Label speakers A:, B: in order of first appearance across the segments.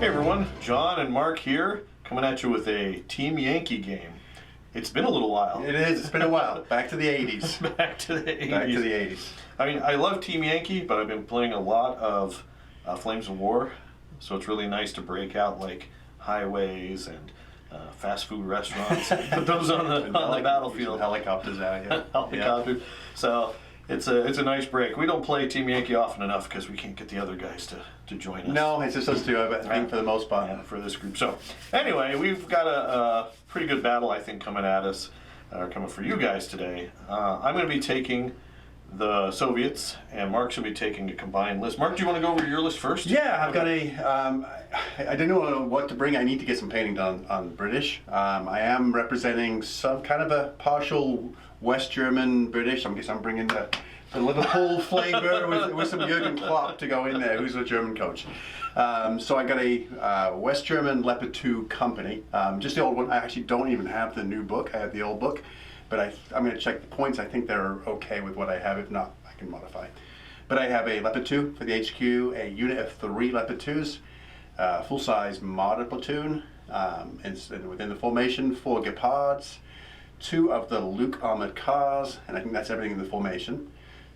A: Hey everyone, Jon and Mark here, coming at you with a Team Yankee game. It's been a little while.
B: It is, it's been a while. Back to the 80s.
A: Back to the 80s.
B: Back to the 80s.
A: I mean, I love Team Yankee, but I've been playing a lot of Flames of War, so it's really nice to break out like highways and fast food restaurants, put those on the battlefield.
B: Helicopters out here.
A: Helicopters.
B: Yeah.
A: So it's a nice break. We don't play Team Yankee often enough because we can't get the other guys to join us.
B: No, it's just us two, I think, for the most part.
A: Yeah, for this group. So anyway, we've got a pretty good battle, I think, coming at us, coming for you guys today. I'm going to be taking the Soviets, and Mark's going to be taking a combined list. Mark, do you want to go over your list first?
B: Yeah, I've got I didn't know what to bring. I need to get some painting done on British. I am representing some kind of a partial West German British. I guess I'm bringing the Liverpool flavor with some Jurgen Klopp to go in there, who's a German coach. So I got a West German Leopard 2 company, just the old one. I actually don't even have the new book. I have the old book, but I'm going to check the points. I think they're okay with what I have. If not, I can modify. But I have a Leopard 2 for the HQ, a unit of 3 Leopard 2s, full-size modded platoon, and within the formation, 4 Gepards, 2 of the Luke armored cars, and I think that's everything in the formation.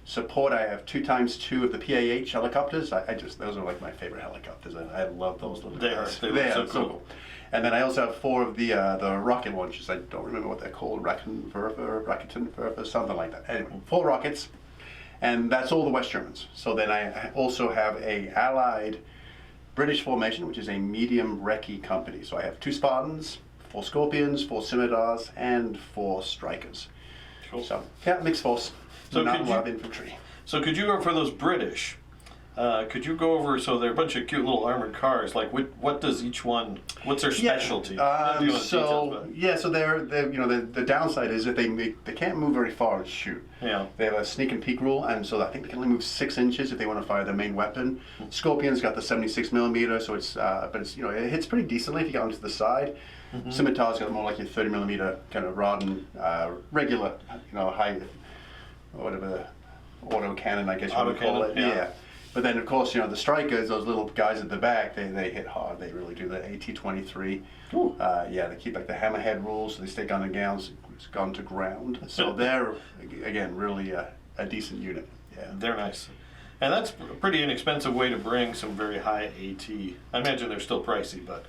B: Support, I have 2x2 of the PAH helicopters. Those are like my favorite helicopters. I love those little guys.
A: They are so cool.
B: And then I also have 4 of the rocket launchers. I don't remember what they're called, Raketenwerfer, something like that. Anyway, 4 rockets, and that's all the West Germans. So then I also have a Allied British formation, which is a medium recce company. So I have 2 Spartans, 4 Scorpions, 4 Scimitars, and 4 Strikers.
A: Cool.
B: So yeah, mixed force.
A: So
B: not a lot of infantry.
A: So could you go for those British? Could you go over? So they're a bunch of cute little armored cars. Like what does each one? What's their specialty?
B: So the downside is that they can't move very far and shoot.
A: Yeah.
B: They have a sneak and peek rule, and so I think they can only move 6 inches if they want to fire their main weapon. Scorpion's got the 76 millimeter, so it hits pretty decently if you get onto the side. Scimitar's got more like your 30 millimeter kind of rod and regular, high, whatever, auto cannon, I guess you would call it. Yeah. But then, of course, the Strikers, those little guys at the back, they hit hard. They really do. The AT-23. They keep like the hammerhead rules, so they stay gun to ground. So they're, again, really a decent unit. Yeah.
A: They're nice. And that's a pretty inexpensive way to bring some very high AT. I imagine they're still pricey, but...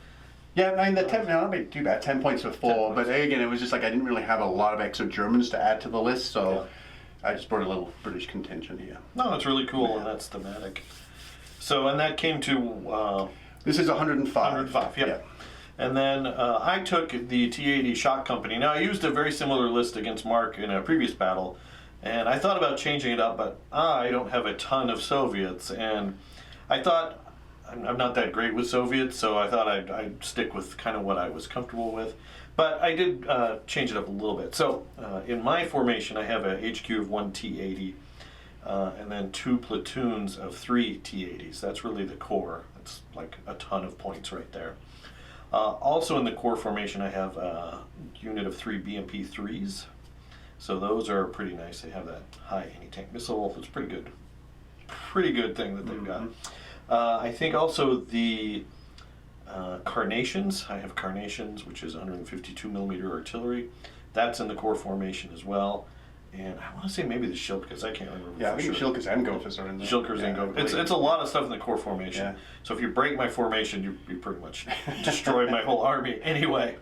B: Yeah, I mean, the 10, not too bad, 10 points for 4, but again, it was just like I didn't really have a lot of extra Germans to add to the list, so I just brought a little British contingent here.
A: No, it's really cool, and that's thematic. So, and that came to...
B: this is 105.
A: 105, yep. Yeah. And then I took the T-80 Shock Company. Now, I used a very similar list against Mark in a previous battle, and I thought about changing it up, but I don't have a ton of Soviets, and I thought... I'm not that great with Soviets, so I thought I'd stick with kind of what I was comfortable with. But I did change it up a little bit. So in my formation, I have a HQ of 1 T-80 and then 2 platoons of 3 T-80s. That's really the core. That's like a ton of points right there. Also in the core formation, I have a unit of 3 BMP-3s. So those are pretty nice. They have that high anti-tank missile. It's pretty good. Pretty good thing that they've got. I think also the Carnations. I have Carnations, which is 152 millimeter artillery. That's in the core formation as well. And I want to say maybe the Shilkas. I can't remember.
B: Yeah, I think Shilkas and Gophers are in there.
A: Shilkas and Gophers. It's a lot of stuff in the core formation.
B: Yeah.
A: So if you break my formation, you pretty much destroyed my whole army anyway.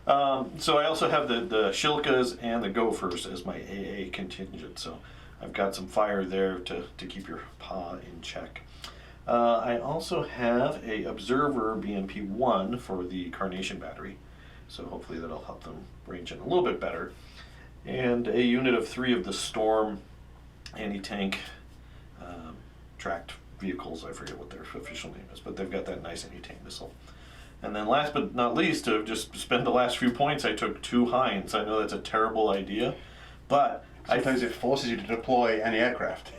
A: So I also have the Shilkas and the Gophers as my AA contingent. So I've got some fire there to keep your paw in check. I also have a Observer BMP-1 for the Carnation battery, so hopefully that'll help them range in a little bit better. And a unit of 3 of the Storm anti-tank tracked vehicles. I forget what their official name is, but they've got that nice anti-tank missile. And then last but not least, to just spend the last few points, I took 2 Hinds. I know that's a terrible idea, but
B: sometimes it forces you to deploy anti-aircraft.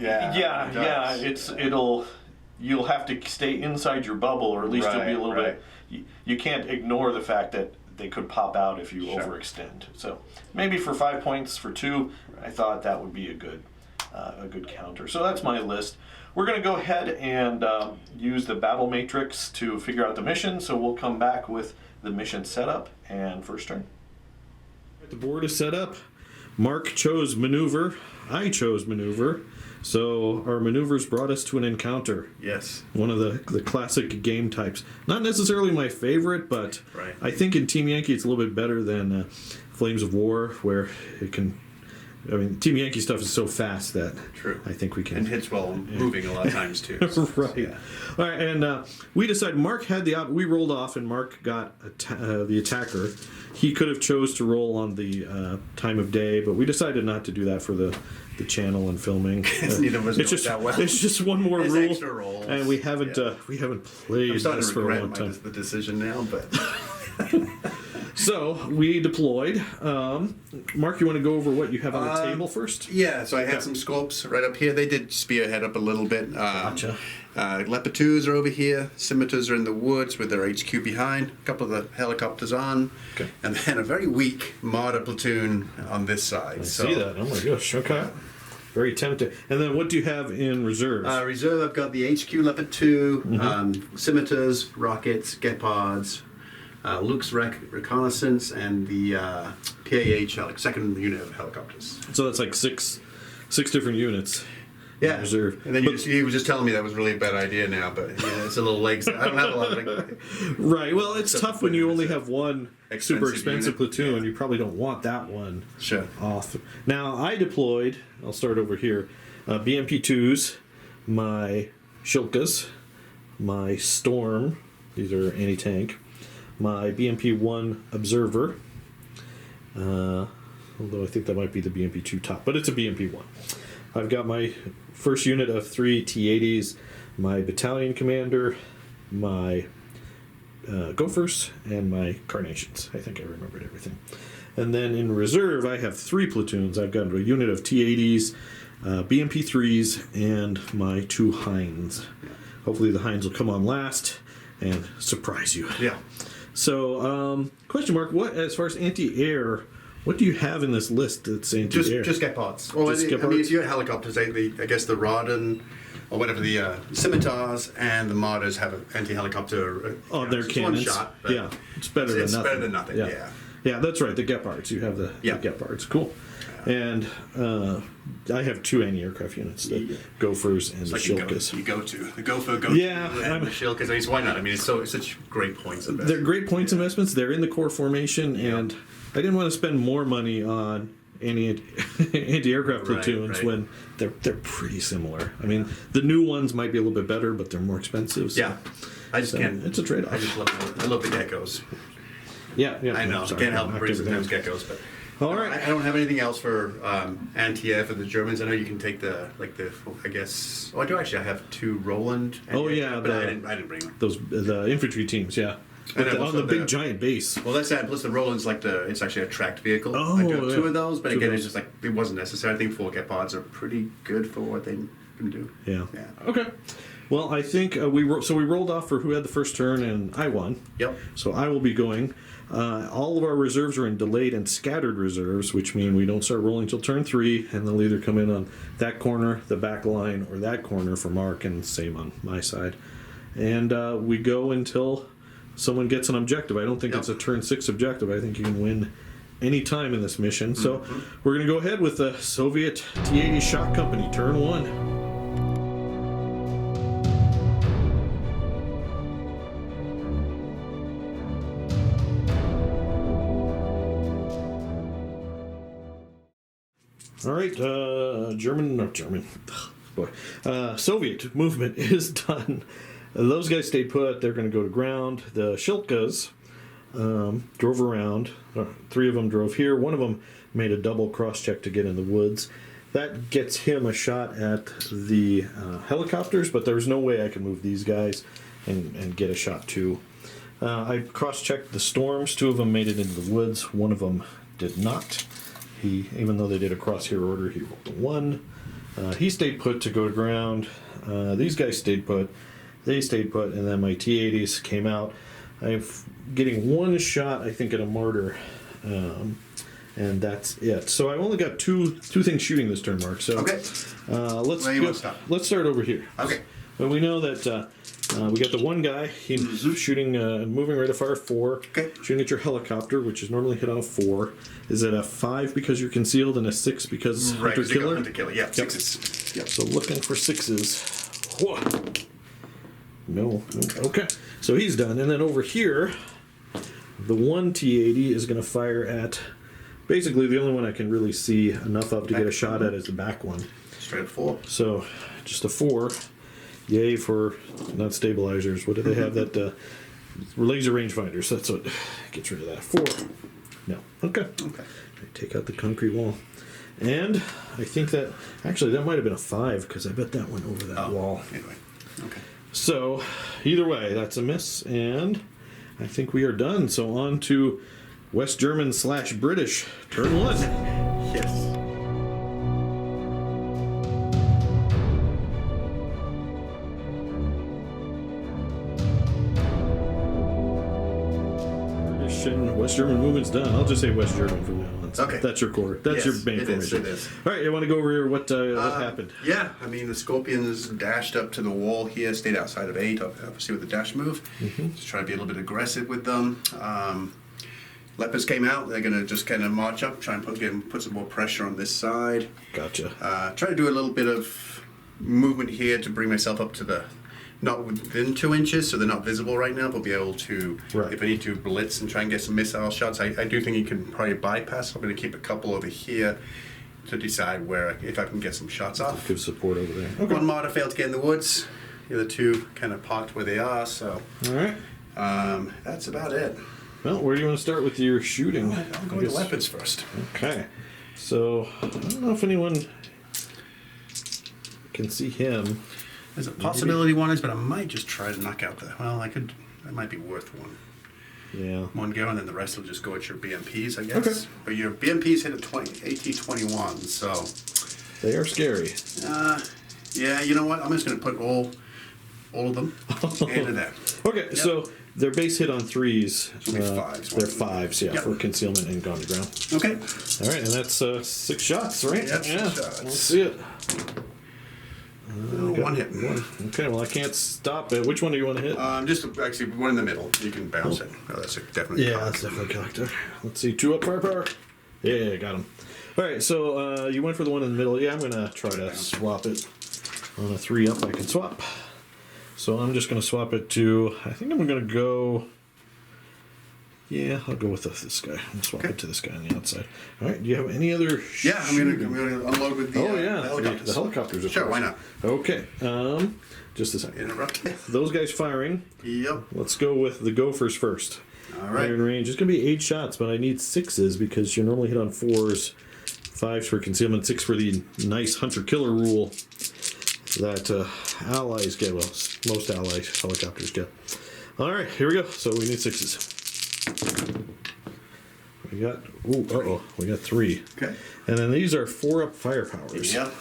A: You'll have to stay inside your bubble, or at least you'll be a little bit... You can't ignore the fact that they could pop out if you overextend. So maybe for 5 points for 2, I thought that would be a good a good counter. So that's my list. We're going to go ahead and use the battle matrix to figure out the mission. So we'll come back with the mission setup and first turn. The board is set up. Mark chose maneuver. I chose maneuver. So our maneuvers brought us to an encounter.
B: Yes.
A: One of the classic game types. Not necessarily my favorite, but
B: right.
A: I think in Team Yankee it's a little bit better than Flames of War, where it can... I mean, Team Yankee stuff is so fast that
B: True.
A: I think we can...
B: And hits while moving a lot of times, too.
A: So, right. Yeah. All right, and we decided Mark had the... We rolled off, and Mark got the attacker. He could have chose to roll on the time of day, but we decided not to do that for the channel and filming.
B: Neither of us know
A: just,
B: that well.
A: It's just one more
B: There's
A: rule,
B: extra rolls.
A: and we haven't played
B: I'm starting
A: this
B: to
A: for a
B: regret
A: long time.
B: the decision now, but...
A: So we deployed. Mark, you want to go over what you have on the table first?
B: Yeah, so I had some scopes right up here. They did spearhead up a little bit.
A: Gotcha.
B: Leopard 2s are over here. Scimitars are in the woods with their HQ behind. A couple of the helicopters on.
A: Okay.
B: And then a very weak Marder platoon on this side.
A: I see that. Oh my gosh. Okay. Very tempting. And then what do you have in reserve?
B: Reserve, I've got the HQ Leopard 2, Scimitars, rockets, Gepards, Luke's reconnaissance, and the PAH second unit of helicopters.
A: So that's like six different units.
B: Yeah.
A: Reserve.
B: And then he was just telling me that was really a bad idea now, but it's a little legs. I don't have a lot of
A: Right. Well, it's tough when you only have one super expensive
B: unit.
A: platoon.
B: Yeah.
A: You probably don't want that one
B: Sure.
A: off. Now, I deployed, I'll start over here, BMP-2s, my Shilkas, my Storm, these are anti-tank, my BMP-1 Observer, although I think that might be the BMP-2 top, but it's a BMP-1. I've got my first unit of 3 T-80s, my battalion commander, my Gophers, and my Carnations. I think I remembered everything. And then in reserve, I have 3 platoons. I've got a unit of T-80s, BMP-3s, and my 2 Hinds. Hopefully the Hinds will come on last and surprise you.
B: Yeah.
A: So, question mark, what, as far as anti-air, what do you have in this list that's anti-air?
B: Just Gepards. Well,
A: Just
B: I mean,
A: Gepards?
B: if you're helicopters, I guess the Rodden, or whatever, the Scimitars and the Marders have an anti-helicopter.
A: Oh, they're cannons.
B: One shot. But
A: yeah, it's better than
B: it's
A: nothing.
B: better than nothing, yeah.
A: Yeah, that's right, the Gepards. You have the Gepards. Cool. And I have 2 anti-aircraft units, the Gophers and the
B: Like
A: Shilkas.
B: you go to the Gopher,
A: Yeah,
B: and the Shilkas. I mean, why not? I mean, it's such great points investment.
A: They're great points investments. They're in the core formation, and I didn't want to spend more money on anti-aircraft platoons
B: right.
A: when they're pretty similar. I mean, the new ones might be a little bit better, but they're more expensive. So.
B: Yeah. I just can't.
A: It's a trade-off.
B: I love the geckos.
A: Yeah.
B: I know.
A: Sorry,
B: Can't help but bring
A: everything.
B: sometimes geckos, but.
A: All right.
B: I don't have anything else for anti-air for the Germans. I know you can take I guess. Oh, I do actually. I have 2 Roland.
A: Oh yeah,
B: but I didn't bring them.
A: the infantry teams. Yeah.
B: And
A: On the big giant base.
B: Well, that's that. Plus the Roland's it's actually a tracked vehicle.
A: Oh,
B: I do have 2
A: yeah.
B: of those, but
A: 2 of
B: again,
A: those.
B: it's just like it wasn't necessary. I think 4 Gepards are pretty good for what they can do.
A: Yeah.
B: Yeah.
A: Okay. Well, I think we rolled off for who had the first turn, and I won.
B: Yep.
A: So I will be going. All of our reserves are in delayed and scattered reserves, which mean we don't start rolling until turn 3, and they'll either come in on that corner, the back line, or that corner for Mark, and same on my side. And we go until someone gets an objective. I don't think it's a turn 6 objective. I think you can win any time in this mission. So we're going to go ahead with the Soviet T-80 Shock Company, turn 1. All right, Soviet movement is done. Those guys stayed put. They're going to go to ground. The Shilkas drove around. 3 of them drove here. One of them made a double cross-check to get in the woods. That gets him a shot at the helicopters, but there's no way I can move these guys and get a shot too. I cross-checked the Storms. 2 of them made it into the woods. 1 of them did not. Even though they did a crosshair order, he rolled a 1. He stayed put to go to ground. These guys stayed put. They stayed put, and then my T-80s came out. I'm getting 1 shot, I think, at a martyr. And that's it. So I only got two things shooting this turn, Mark. So
B: Okay.
A: Let's
B: Where you want to start?
A: Let's start over here.
B: Okay.
A: But we know that we got the one guy. He's shooting, moving rate of fire 4.
B: Okay.
A: Shooting at your helicopter, which is normally hit on a 4. Is it a 5 because you're concealed and a 6 because
B: Right,
A: hunter killer?
B: Hunter killer, yeah, 6s. Yep.
A: So looking for 6s. Whoa. No. Okay. So he's done. And then over here, the one T-80 is going to fire at basically the only one I can really see enough of to get a shot at is the back one.
B: Straight 4.
A: So just a 4. Yay for not stabilizers. What do they have? That laser rangefinders. That's what gets rid of that. 4. No. Okay.
B: Okay.
A: I take out the concrete wall. And I think that actually that might have been a 5 because I bet that went over that wall.
B: Anyway. Okay.
A: So either way, that's a miss, and I think we are done. So on to West German / British, turn 1.
B: Yes.
A: British and West German movement's done. I'll just say West German from now on. So
B: Okay.
A: That's your core. That's
B: Yes,
A: your main
B: it
A: formation.
B: is, it is.
A: All right, you want to go over here? What happened?
B: Yeah, I mean, the Scorpions dashed up to the wall here, stayed outside of 8, obviously with the dash move. Just try to be a little bit aggressive with them. Leopards came out. They're going to just kind of march up, try and put some more pressure on this side.
A: Gotcha.
B: Try to do a little bit of movement here to bring myself up to the, not within 2 inches, so they're not visible right now, but be able to,
A: Right.
B: if I need to blitz and try and get some missile shots. I do think you can probably bypass. I'm going to keep a couple over here to decide where, if I can get some shots off.
A: Give support over there. Okay.
B: One martyr failed to get in the woods. The other 2 kind of parked where they are, so
A: All right.
B: that's about it.
A: Well, where do you want to start with your shooting?
B: I'll go with the leopards first.
A: Okay. So, I don't know if anyone can see him.
B: There's a possibility one is, but I might just try to knock out the. Well, I could. That might be worth one.
A: Yeah.
B: One go, and then the rest will just go at your BMPs, I guess.
A: Okay.
B: But your BMPs hit a AT-21, so.
A: They are scary.
B: Yeah. You know what? I'm just going to put all of them into that.
A: Okay,
B: Yep.
A: so their base hit on 3s.
B: So it's 5s.
A: They're 5s, yeah,
B: Yep.
A: for concealment and gone to ground.
B: Okay.
A: All right, and that's 6 shots, right?
B: Yep, 6 shots.
A: Let's see it.
B: One hit.
A: Okay, well, I can't stop it. Which one do you want to hit?
B: Just actually one in the middle. You can bounce it. Oh, that's definitely.
A: Yeah, that's definitely cocked. Let's see, 2 up firepower. Yeah, got him. All right, so you went for the one in the middle. Yeah, I'm going to try to swap it. On a 3 up, I can swap. So I'm just going to swap it to, I think I'm going to go, yeah, I'll go with this guy. I'm swap it to this guy on the outside. All right, do you have any other
B: Yeah, I'm going to unload with the,
A: the
B: helicopters.
A: The helicopters, of
B: Sure,
A: course.
B: why not?
A: Okay, just a second.
B: Interrupt.
A: Those guys firing.
B: Yep.
A: Let's go with the Gophers first.
B: All right.
A: Iron range. It's going to be 8 shots, but I need 6s because you normally hit on 4s. 5s for concealment, 6 for the nice hunter-killer rule that allies get. Well, most allies helicopters get. All right, here we go. So we need 6s. We got, we got 3.
B: Okay.
A: And then these are 4 up firepowers.
B: Yep.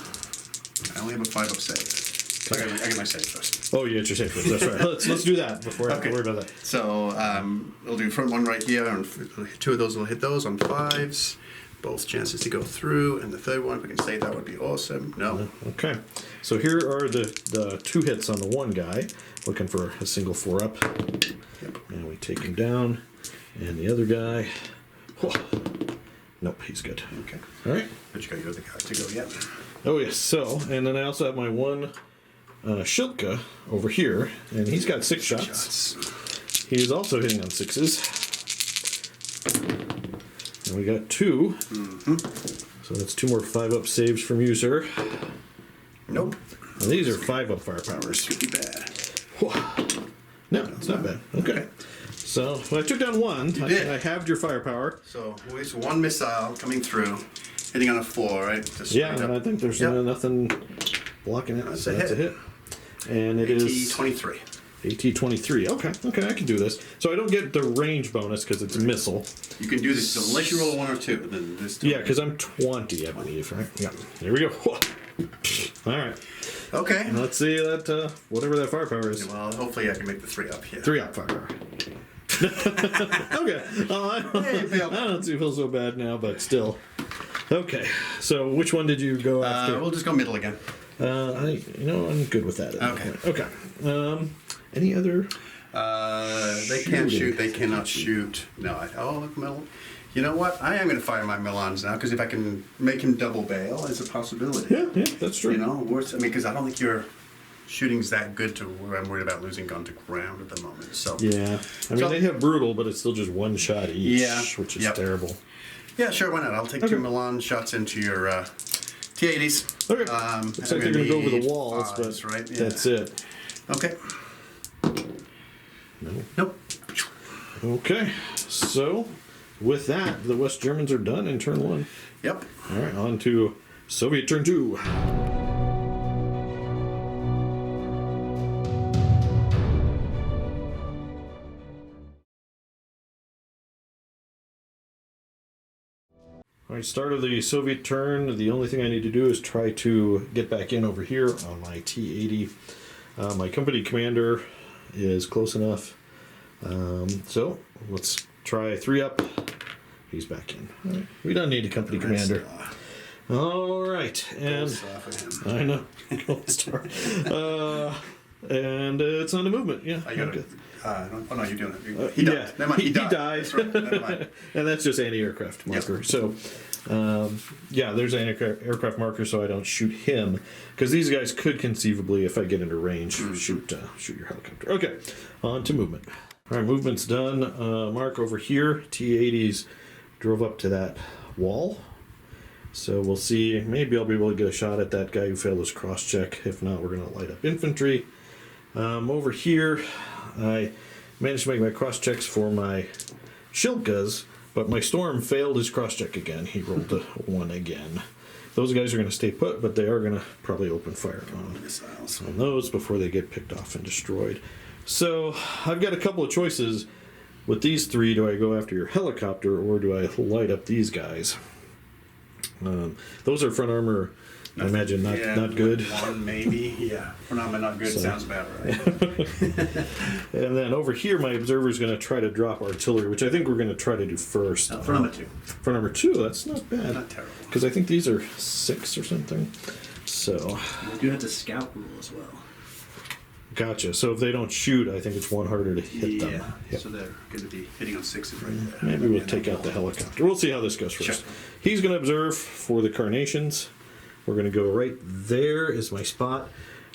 B: I only have a 5 up save. I get my save first.
A: Oh, you get your save first. That's right. Let's do that before I have to worry about that.
B: So we'll do front one right here, and 2 of those will hit those on 5s. Both chances to go through, and the third one, if we can save that, would be awesome. No.
A: Okay. So here are the 2 hits on the one guy, looking for a single 4 up.
B: Yep.
A: And we take him down. And the other guy, nope, he's good.
B: Okay.
A: All right.
B: But you got your other guy to go yet.
A: Oh, yes. So, and then I also have my one Shilka over here, and he's got 6 shots. He's also hitting on 6s. And we got 2. So that's 2 more 5 up saves from you, sir.
B: Nope.
A: And these are 5 up firepowers.
B: Could be bad.
A: No, it's not bad. Okay. So I took down 1. I halved your firepower.
B: So always 1 missile coming through, hitting on a 4, right? Just
A: Yeah,
B: straight
A: and I
B: up.
A: think there's
B: Yep.
A: nothing blocking it.
B: That's
A: So
B: a
A: that's a
B: hit.
A: hit. And it is
B: AT-23.
A: AT-23. Okay, I can do this. So I don't get the range bonus because it's a missile.
B: You can do this unless you roll a 1 or 2. Then this.
A: Yeah, because I'm 20, I believe, right? Yeah. Here we go. All right.
B: Okay.
A: And let's see that, whatever that firepower is.
B: Well, hopefully I can make the 3 up here.
A: 3 up firepower.
C: Okay. I don't feel so bad now, but still. Okay. So which one did you go after?
B: We'll just go middle again.
C: I'm good with that.
B: Okay.
C: Okay. Any other?
B: They can't shoot. They cannot shoot. No. Look, middle. You know what? I am going to fire my Milans now because if I can make him double bail, it's a possibility.
C: Yeah, that's true.
B: You know, because I don't think your shooting's that good to where I'm worried about losing gun to ground at the moment. So
C: yeah, they have brutal, but it's still just one shot each, which is terrible.
B: Yeah, sure. Why not? I'll take 2 Milan shots into your T80s.
C: Okay. Looks like they're going to go over the walls, but
B: right?
C: that's it.
B: Okay.
C: No.
B: Nope.
C: Okay. So, with that, the West Germans are done in turn 1.
B: Yep.
C: All right, on to Soviet turn 2. All right, start of the Soviet turn. The only thing I need to do is try to get back in over here on my T-80. My company commander is close enough. So let's try 3 up. He's back in. All right. We don't need a company commander. All right, and I know. Gold star. And it's on the movement. Yeah.
B: Oh no, you're doing it.
C: He died.
B: Never mind.
C: He died.
B: That's right. Never mind.
C: And that's just anti-aircraft marker. Yep. So, there's an aircraft marker, so I don't shoot him because these guys could conceivably, if I get into range, shoot your helicopter. Okay, on to movement. All right, movement's done. Mark over here, T-80s drove up to that wall. So we'll see. Maybe I'll be able to get a shot at that guy who failed his cross-check. If not, we're going to light up infantry. Over here, I managed to make my cross-checks for my Shilkas, but my Storm failed his cross-check again. He rolled a 1 again. Those guys are going to stay put, but they are going to probably open fire on those before they get picked off and destroyed. So I've got a couple of choices. With these 3, do I go after your helicopter or do I light up these guys? Those are front armor, I imagine, not good.
B: 1 maybe, yeah. Front armor not good, sounds about right.
C: And then over here, my observer is going to try to drop artillery, which I think we're going to try to do first.
B: Front armor 2.
C: Front armor 2, that's not bad.
B: Not terrible.
C: Because I think these are 6 or something. So.
D: We do have the scout rule as well.
C: Gotcha. So if they don't shoot, I think it's 1 harder to hit them.
B: Yep. So they're going to be hitting on 6s right there.
C: Maybe we'll take out the helicopter. We'll see how this goes first.
B: Sure.
C: He's going to observe for the Carnations. We're going to go right there is my spot.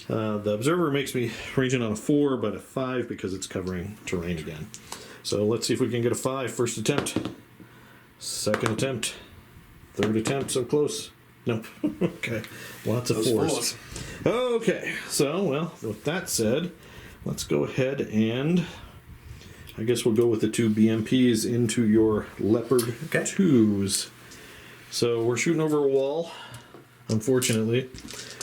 C: The observer makes me ranging on a 4, but a 5 because it's covering terrain again. So let's see if we can get a 5. First attempt. Second attempt. Third attempt. So close. No. Okay. Lots of 4s. Okay. So, well, with that said, let's go ahead and I guess we'll go with the 2 BMPs into your Leopard 2s. So we're shooting over a wall, unfortunately.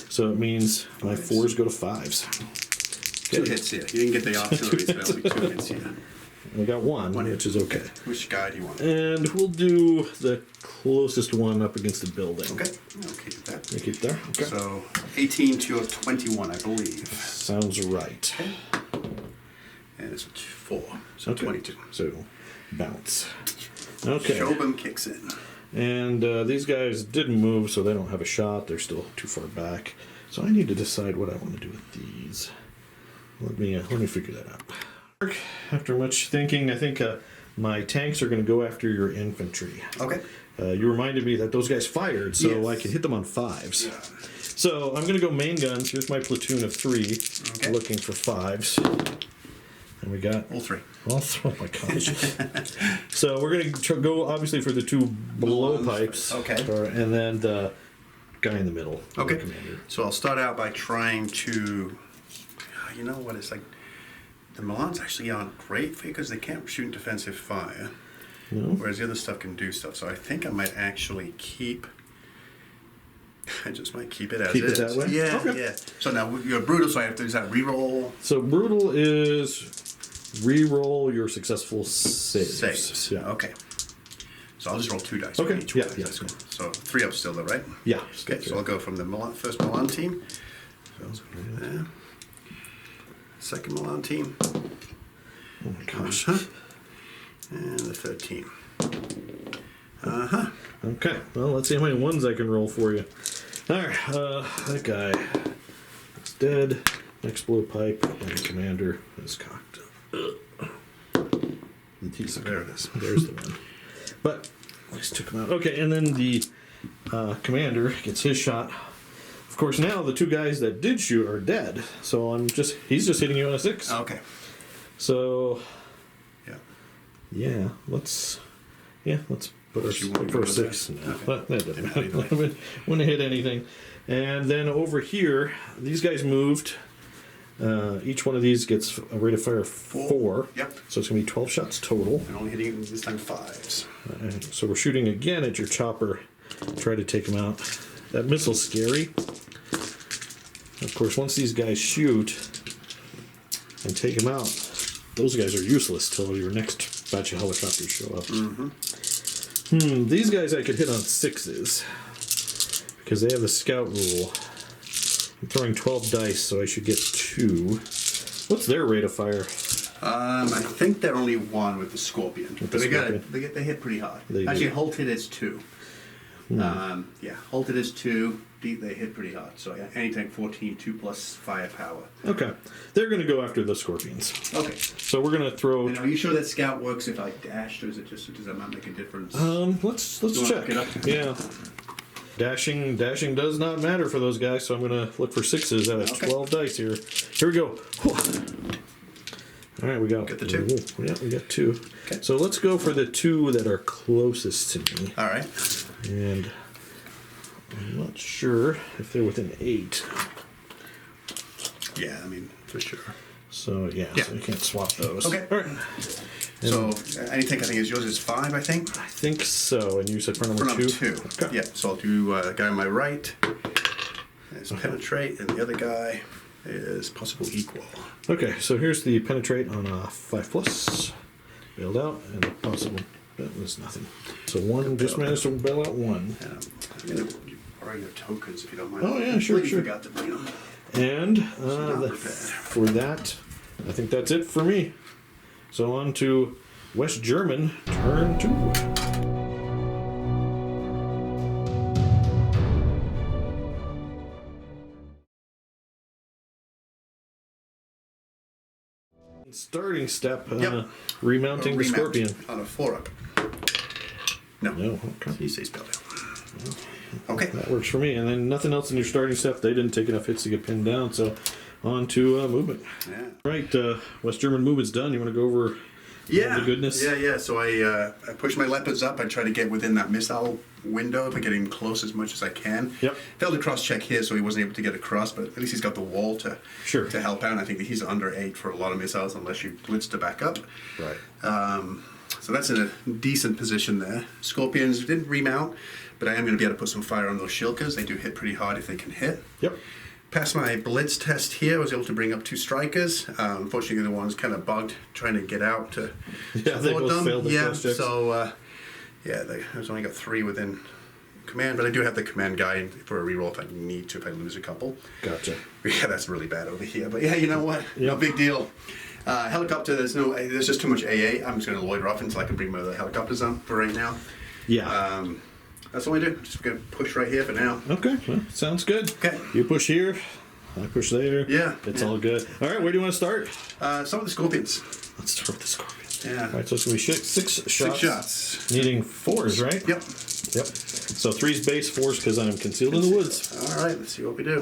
C: So it means my 4s go to 5s.
B: 2 hits here. You didn't get the artillery, so it'll be 2 hits here.
C: I got 1, which is okay.
B: Which guy do you want?
C: And we'll do the closest one up against the building.
B: Okay. I'll keep that.
C: You keep there? Okay.
B: So 18 to your 21, I believe.
C: Sounds right.
B: Okay. And it's 4, so 22.
C: So bounce. Okay.
B: Shobham kicks in.
C: And these guys didn't move, so they don't have a shot. They're still too far back. So I need to decide what I want to do with these. Let me figure that out. After much thinking, I think my tanks are going to go after your infantry.
B: Okay.
C: You reminded me that those guys fired, so I can hit them on 5s. Yeah. So I'm going to go main guns. Here's my platoon of 3, looking for 5s. And we got
B: all 3.
C: All 3. Oh my gosh. So we're going to go obviously for the 2 blowpipes.
B: Okay.
C: And then the guy in the middle.
B: Okay. So I'll start out by trying to, you know what, it's like the Milans actually aren't great because they can't shoot defensive fire.
C: No.
B: Whereas the other stuff can do stuff. So I think I might actually keep. I just might keep it as
C: keep
B: is.
C: It that way?
B: Yeah,
C: okay.
B: yeah. So now you're brutal, so I have to, is that reroll?
C: So brutal is reroll your successful saves.
B: Yeah. Okay. So I'll just roll 2 dice.
C: Okay.
B: Each
C: yeah.
B: one. Cool. So 3 up still though, right?
C: Yeah.
B: Okay. So I'll go from the first Milan team. So let's put it there. Second Milan team.
C: Oh my gosh.
B: And the 13.
C: Okay, well, let's see how many ones I can roll for you. Alright, that guy is dead. Next blowpipe, and the commander is cocked.
B: There it is.
C: There's the one. But, I just took him out. Okay, and then the commander gets his shot. Of course, now the two guys that did shoot are dead. So he's just hitting you on a 6.
B: Okay.
C: So,
B: Yeah.
C: let's put our
B: You want to
C: for
B: go
C: a
B: with
C: 6.
B: that?
C: No,
B: Okay.
C: but that doesn't
B: Didn't hit
C: matter.
B: anything.
C: Wouldn't hit anything. And then over here, these guys moved. Each one of these gets a rate of fire of 4.
B: Yep.
C: So it's going to be 12 shots total.
B: And only hitting this time 5s.
C: So we're shooting again at your chopper. Try to take him out. That missile's scary. Of course, once these guys shoot and take him out, those guys are useless till your next batch of helicopters show up. These guys I could hit on 6s because they have the scout rule. I'm throwing 12 dice, so I should get 2. What's their rate of fire?
B: I think they're only 1 with the Scorpion.
C: With
B: But
C: the
B: they
C: Scorpion.
B: they hit pretty hard.
C: They
B: Actually,
C: do.
B: Hulted is 2. Hulted is 2. They hit pretty hard. So yeah, anything 14, 2 plus firepower.
C: Okay. They're going to go after the scorpions.
B: Okay.
C: So we're going to throw...
B: And are you sure that Scout works if I dashed, or is it just, does that not make a difference?
C: Let's
B: You wanna
C: check.
B: look it up?
C: Yeah. Dashing does not matter for those guys, so I'm going to look for 6s out of
B: Okay.
C: 12 dice here. Here we go. Whew. All right, we got...
B: Get the 2.
C: Yeah, we got 2.
B: Okay.
C: So let's go for the 2 that are closest to me.
B: All right.
C: And I'm not sure if they're within 8.
B: Yeah, I mean, for sure.
C: So, yeah. So you can't swap those.
B: Okay.
C: All right.
B: So anything I think is yours is 5, I think.
C: I think so. And you said for
B: For
C: number 2?
B: number 2.
C: Okay.
B: Yeah, so I'll do the guy on my right is Penetrate, and the other guy is Possible Equal.
C: Okay, so here's the penetrate on a 5+. Bailed out, and the possible. That was nothing. So 1 just managed to bail out 1.
B: I'm going to borrow your tokens if you don't mind.
C: Oh, yeah, sure,
B: Completely
C: sure.
B: forgot to bring them.
C: And
B: not prepared.
C: for that, I think that's it for me. So on to West German, turn 2. Starting step,
B: Yep.
C: remounting the
B: Remount
C: scorpion.
B: on a 4-up. No.
C: No, okay.
B: He stays spelled out. Okay.
C: That works for me. And then nothing else in your starting step. They didn't take enough hits to get pinned down, so on to movement.
B: Yeah.
C: Right, West German movement's done. You want to go over all the goodness?
B: Yeah. So I push my leopards up. I try to get within that missile window if I get in close as much as I can.
C: Yep.
B: Failed to cross check here, so he wasn't able to get across, but at least he's got the wall to
C: Sure.
B: to help out. And I think that he's under 8 for a lot of missiles unless you blitz to back up.
C: Right.
B: So that's in a decent position there. Scorpions didn't remount, but I am going to be able to put some fire on those shilkas. They do hit pretty hard if they can hit.
C: Yep.
B: Passed my blitz test here. I was able to bring up 2 strikers. Unfortunately, the one's kind of bugged trying to get out to
C: Yeah, they
B: support
C: both
B: them.
C: failed their
B: Yeah,
C: cross checks.
B: so I've only got 3 within command, but I do have the command guy for a reroll if I need to, if I lose a couple.
C: Gotcha.
B: Yeah, that's really bad over here. But yeah, you know what? No
C: Yep.
B: big deal. Helicopter, there's just too much AA. I'm just going to loiter off until I can bring my other helicopters on for right now.
C: Yeah.
B: That's all I do. Just going to push right here for now.
C: Okay. Well, sounds good.
B: Okay.
C: You push here. I push there.
B: Yeah,
C: It's
B: yeah.
C: all good. All right. Where do you want to start?
B: Some of the scorpions.
C: Let's start with the scorpion.
B: Yeah.
C: All right. So it's going to be 6 shots.
B: 6 shots.
C: Needing 4s, right?
B: Yep.
C: Yep. So 3's base, 4's because I'm concealed in the woods.
B: All right, let's see what we do.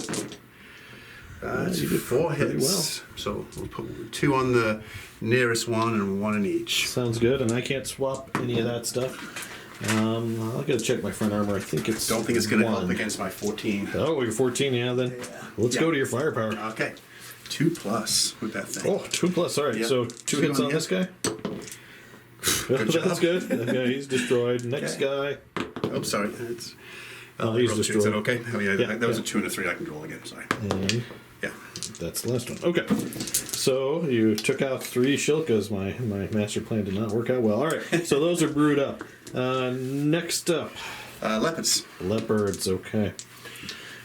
B: It's
C: you did
B: 4
C: pretty
B: hits. So we'll put 2 on the nearest one and 1 in each.
C: Sounds good. And I can't swap any of that stuff. I'll gotta check my front armor. I think it's.
B: Don't think it's going to
C: 1.
B: help against my 14.
C: Oh, you're 14, yeah. Then let's
B: Yeah.
C: go to your firepower.
B: Okay. 2 plus with that thing.
C: Oh, 2+. All right.
B: Yep.
C: So 2
B: 2
C: hits
B: on
C: on
B: you.
C: this guy.
B: Good job.
C: That's good. Okay, he's destroyed. Next
B: Okay.
C: guy.
B: Oh, sorry. It's,
C: Oh, he's
B: roll 2. Is
C: destroyed.
B: that okay? Oh, yeah,
C: Yeah,
B: that was
C: yeah.
B: a 2 and a 3. I can roll again. Sorry.
C: And
B: Yeah.
C: that's the last one. Okay. So you took out 3 shilkas. My master plan did not work out well. All right. So those are brewed up. Next up,
B: Leopards.
C: leopards. Okay.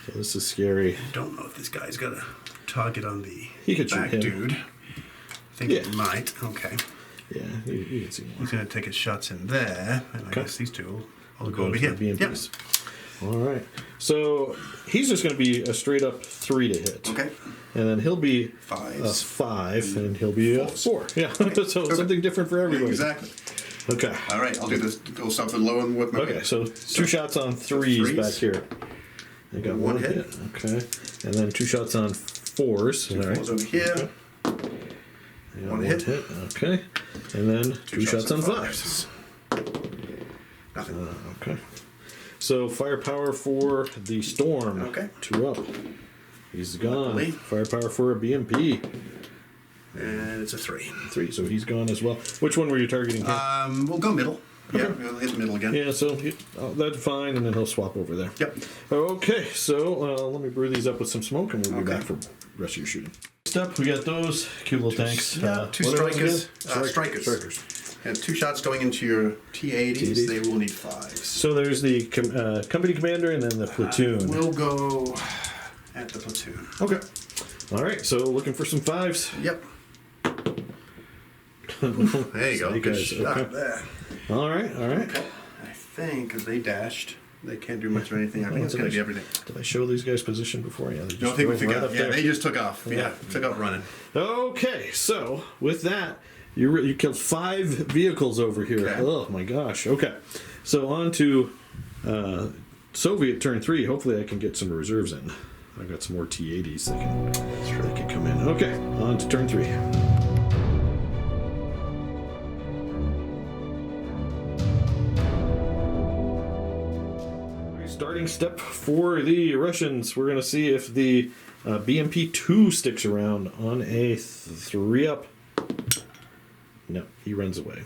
C: So this is scary.
B: Don't know if this guy's got a target on the
C: He could shoot
B: back
C: him.
B: dude. I think
C: Yeah.
B: it might. Okay.
C: Yeah, you can see more.
B: He's going to take his shots in there, and
C: Okay.
B: I guess these two will
C: We'll
B: go over
C: to
B: here.
C: the
B: Yep.
C: BMPs. All right. So he's just going to be a straight up 3 to hit.
B: Okay.
C: And then he'll be
B: Fives.
C: a 5, and he'll be a 4. Yeah. So
B: Okay.
C: something different for everybody.
B: Exactly.
C: Okay.
B: All right, I'll do this. Go something low and with my.
C: Okay. So 2 shots on 3s back here. I got
B: One
C: 1
B: hit.
C: hit. Okay. And then 2 shots on 4s. All right.
B: Fours over here.
C: I got
B: One hit.
C: Okay. And then 2 shots on 5s.
B: Nothing.
C: Okay. So firepower for the storm.
B: Okay.
C: 2 up. He's gone.
B: Luckily.
C: Firepower for a BMP.
B: And it's a 3.
C: 3. So he's gone as well. Which one were you targeting here?
B: We'll go middle. Yeah, we'll hit middle again.
C: Yeah. So that's fine, and then he'll swap over there.
B: Yep.
C: Okay. So let me brew these up with some smoke, and we'll be
B: Okay.
C: back for the rest of your shooting. Next up, we got those cute little tanks.
B: Yeah, 2
C: what are those
B: strikers.
C: again?
B: Strikers.
C: Strikers.
B: And 2 shots going into your T80s.
C: T80s.
B: They will need 5s.
C: So there's the company commander, and then the platoon.
B: We'll go at the platoon.
C: Okay. All right. So looking for some 5s.
B: Yep. There you go.
C: Snake
B: Good
C: eyes,
B: shot
C: okay.
B: there.
C: All right. All right.
B: Okay. I think because they dashed, they can't do much of anything. I think it's going to be everything.
C: Did I show these guys position before? Yeah, they just
B: No, I think we
C: drove right
B: forgot.
C: up
B: Yeah,
C: there.
B: they just took off. Yeah, took off running.
C: Okay, so with that, you killed 5 vehicles over here.
B: Okay.
C: Oh my gosh. Okay, so on to Soviet turn 3. Hopefully, I can get some reserves in. I've got some more T80s that can come in. Okay, on to turn 3. Starting step for the Russians. We're going to see if the BMP-2 sticks around on a 3-up. No, he runs away.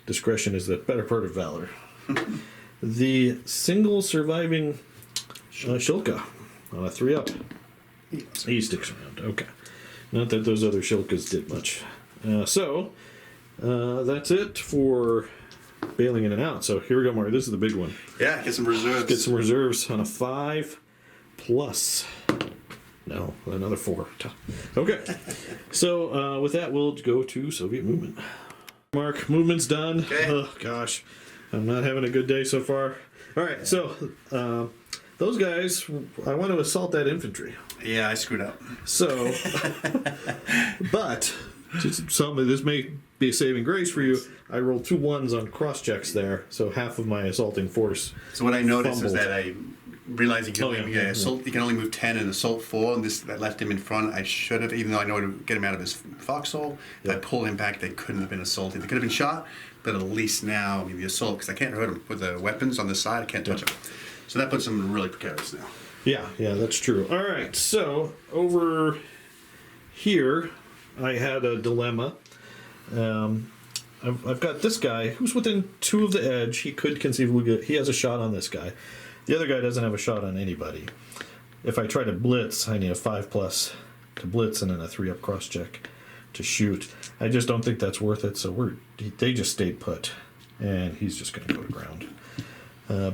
C: Discretion is the better part of valor. The single surviving Shilka on a 3-up. He sticks around. Okay. Not that those other Shilkas did much. So, that's it for bailing in and out. So here we go, Mark. This is the big one.
B: Yeah, get some reserves.
C: Get some reserves on a 5 plus. No, another 4. Okay. So with that, we'll go to Soviet movement. Mark, movement's done.
B: Okay.
C: Oh, gosh. I'm not having a good day so far. All right, so those guys, I want to assault that infantry.
B: Yeah, I screwed up.
C: So, but this may be a saving grace for you. I rolled 2 1s on cross checks there, so half of my assaulting force.
B: So what I noticed is
C: fumbled.
B: that I realized you can,
C: Oh,
B: only,
C: yeah.
B: assault, you can only move 10 and assault 4, and that left him in front. I should have, even though I know to get him out of his foxhole, if I pull him back, they couldn't have been assaulted. They could have been shot, but at least now, I mean, the assault, because I can't hurt him with the weapons on the side, I can't touch him. So that puts him really precarious now.
C: Yeah, that's true. All right, so over here, I had a dilemma. I've got this guy who's within 2 of the edge. He could conceivably get. He has a shot on this guy. The other guy doesn't have a shot on anybody. If I try to blitz, I need a 5 plus to blitz and then a 3-up cross check to shoot. I just don't think that's worth it. So they just stayed put, and he's just going to go to ground.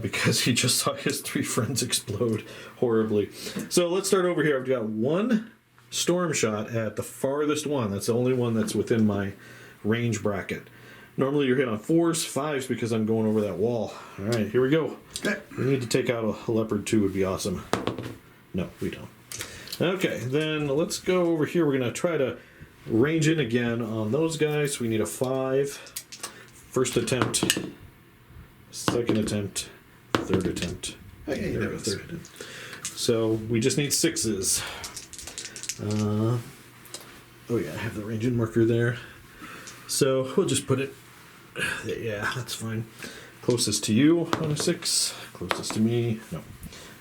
C: Because he just saw his 3 friends explode horribly. So let's start over here. I've got 1 storm shot at the farthest one. That's the only one that's within my range bracket. Normally you're hit on 4s, 5s because I'm going over that wall. All right, here we go.
B: Okay.
C: We need to take out a leopard 2 would be awesome. No, we don't. Okay, then let's go over here. We're going to try to range in again on those guys. We need a 5. First attempt. Second attempt, 3rd attempt.
B: Okay,
C: there we
B: there
C: go,
B: it is.
C: 3rd attempt. So we just need 6s. Oh yeah, I have the range in marker there. So we'll just put it. Yeah, that's fine. Closest to you on a 6. Closest to me, no.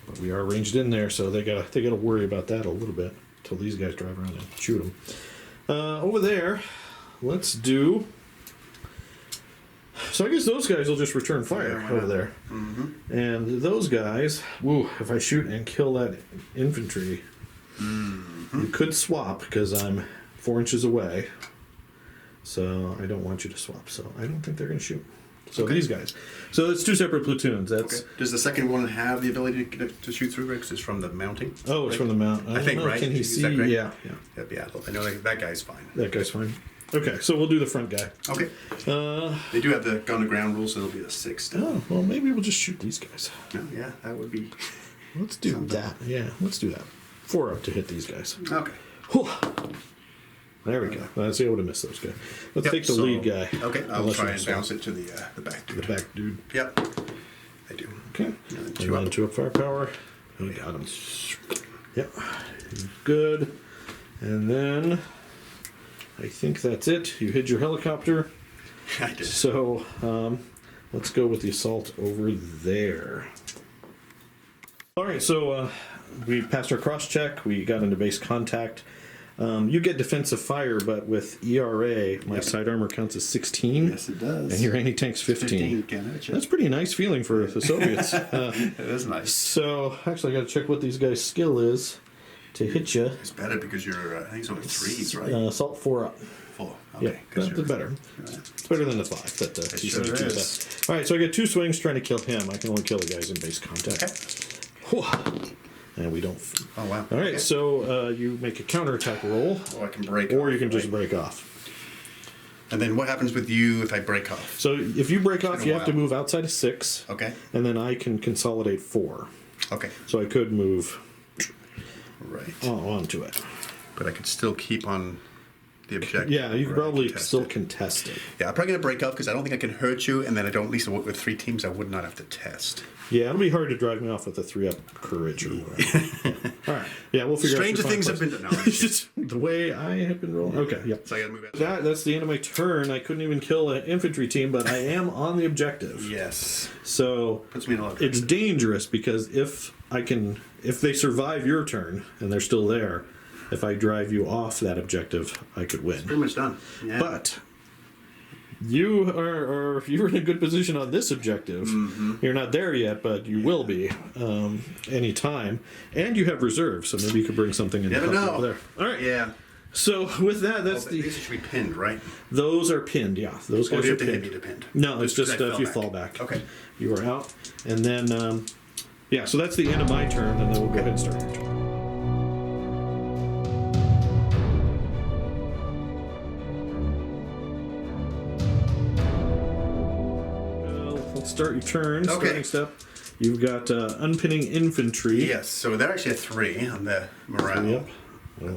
C: But we are ranged in there, so they gotta worry about that a little bit until these guys drive around and shoot them. Over there, let's do. So I guess those guys will just return fire over there.
B: Mm-hmm.
C: And those guys, woo, if I shoot and kill that infantry, you could swap because I'm 4 inches away. So I don't want you to swap. So I don't think they're going to shoot. So
B: Okay.
C: these guys. So it's 2 separate platoons. That's
B: Okay. Does the second one have the ability to shoot through, Rick? 'Cause it's from the mounting?
C: Oh, it's from the mount. I
B: think,
C: don't know.
B: right?
C: Can he
B: Is
C: see?
B: that correct?
C: Yeah.
B: Yeah, I know that guy's fine.
C: That guy's fine. Okay, so we'll do the front guy.
B: Okay. They do have the gun to ground rule, so it'll be a 6 still.
C: Oh, well, maybe we'll just shoot these guys.
B: Oh, yeah, that would be.
C: Let's do that. Yeah, let's do that. 4 up to hit these guys.
B: Okay.
C: Whew. There we go. Let's see, I would have missed those guys. Let's
B: Yep,
C: take the
B: so-
C: lead guy.
B: Okay, I'll
C: Unless
B: try
C: you're
B: and
C: smart.
B: bounce it to the back dude.
C: The back dude.
B: Yep. I do.
C: Okay.
B: And then
C: And
B: 2
C: then
B: up.
C: 2 up firepower. We got him. Yep. Good. And then I think that's it. You hid your helicopter.
B: I did.
C: So let's go with the assault over there. All right, so we passed our cross check. We got into base contact. You get defensive fire, but with ERA, my side armor counts as 16.
B: Yes, it does.
C: And your anti-tank's 15.
B: Can't hurt you.
C: That's a pretty nice feeling for the Soviets.
B: It is nice.
C: So, actually, I got to check what these guys' skill is to hit you.
B: It's better because you're, I think it's only 3s, right?
C: Assault 4 up.
B: 4.
C: Yeah,
B: Okay. 'cause
C: that's
B: you're-
C: better. It's better than the 5 that
B: It
C: T-72
B: sure is.
C: does. All right, so I get 2 swings trying to kill him. I can only kill the guys in base contact. Whew. And we don't.
B: Oh, wow.
C: All right,
B: Okay.
C: so you make a counterattack roll,
B: Or I can break
C: or
B: off,
C: you can just
B: right?
C: break off.
B: And then what happens with you if I break off?
C: So if you break off,
B: been a
C: you have to
B: while.
C: move outside of 6,
B: Okay.
C: and then I can consolidate 4.
B: Okay.
C: So I could move
B: Right.
C: onto it.
B: But I could still keep on the objective.
C: Yeah, you could
B: right,
C: probably
B: contest
C: still
B: it.
C: contest it.
B: Yeah, I'm probably going to break off because I don't think I can hurt you, and then I don't, at least with 3 teams, I would not have to test.
C: Yeah, it'll be hard to drive me off with a 3-up courage or whatever. All right. Yeah, we'll figure
B: Stranger
C: out. your
B: things
C: fine
B: have been
C: place.
B: done.
C: It's just the way I have been rolling. Okay, yep.
B: So I got to move out.
C: That's the end of my turn. I couldn't even kill an infantry team, but I am on the objective.
B: Yes.
C: So
B: Puts me in a lot of
C: it's dangerous because if they survive your turn and they're still there, if I drive you off that objective, I could win.
B: pretty much done. Yeah.
C: But you're in a good position on this objective.
B: Mm-hmm.
C: You're not there yet, but you will be any time. And you have reserves, so maybe you could bring something in.
B: Never
C: to help you
B: know.
C: over there. All right.
B: Yeah.
C: So with that, that's
B: Oh,
C: the.
B: these should be pinned, right?
C: Those are pinned. Yeah, those
B: Or
C: guys
B: do you
C: are
B: have to hit
C: pinned.
B: me to pinned?
C: No, it's just
B: because I
C: if you
B: fell
C: fall back.
B: Okay.
C: You are out, and then yeah. So that's the end of my turn, and then we'll go ahead and start your turn. Let's start your turn.
B: Okay.
C: Starting step. You've got unpinning infantry.
B: Yes, so they're actually a 3 on the morale.
C: Yep.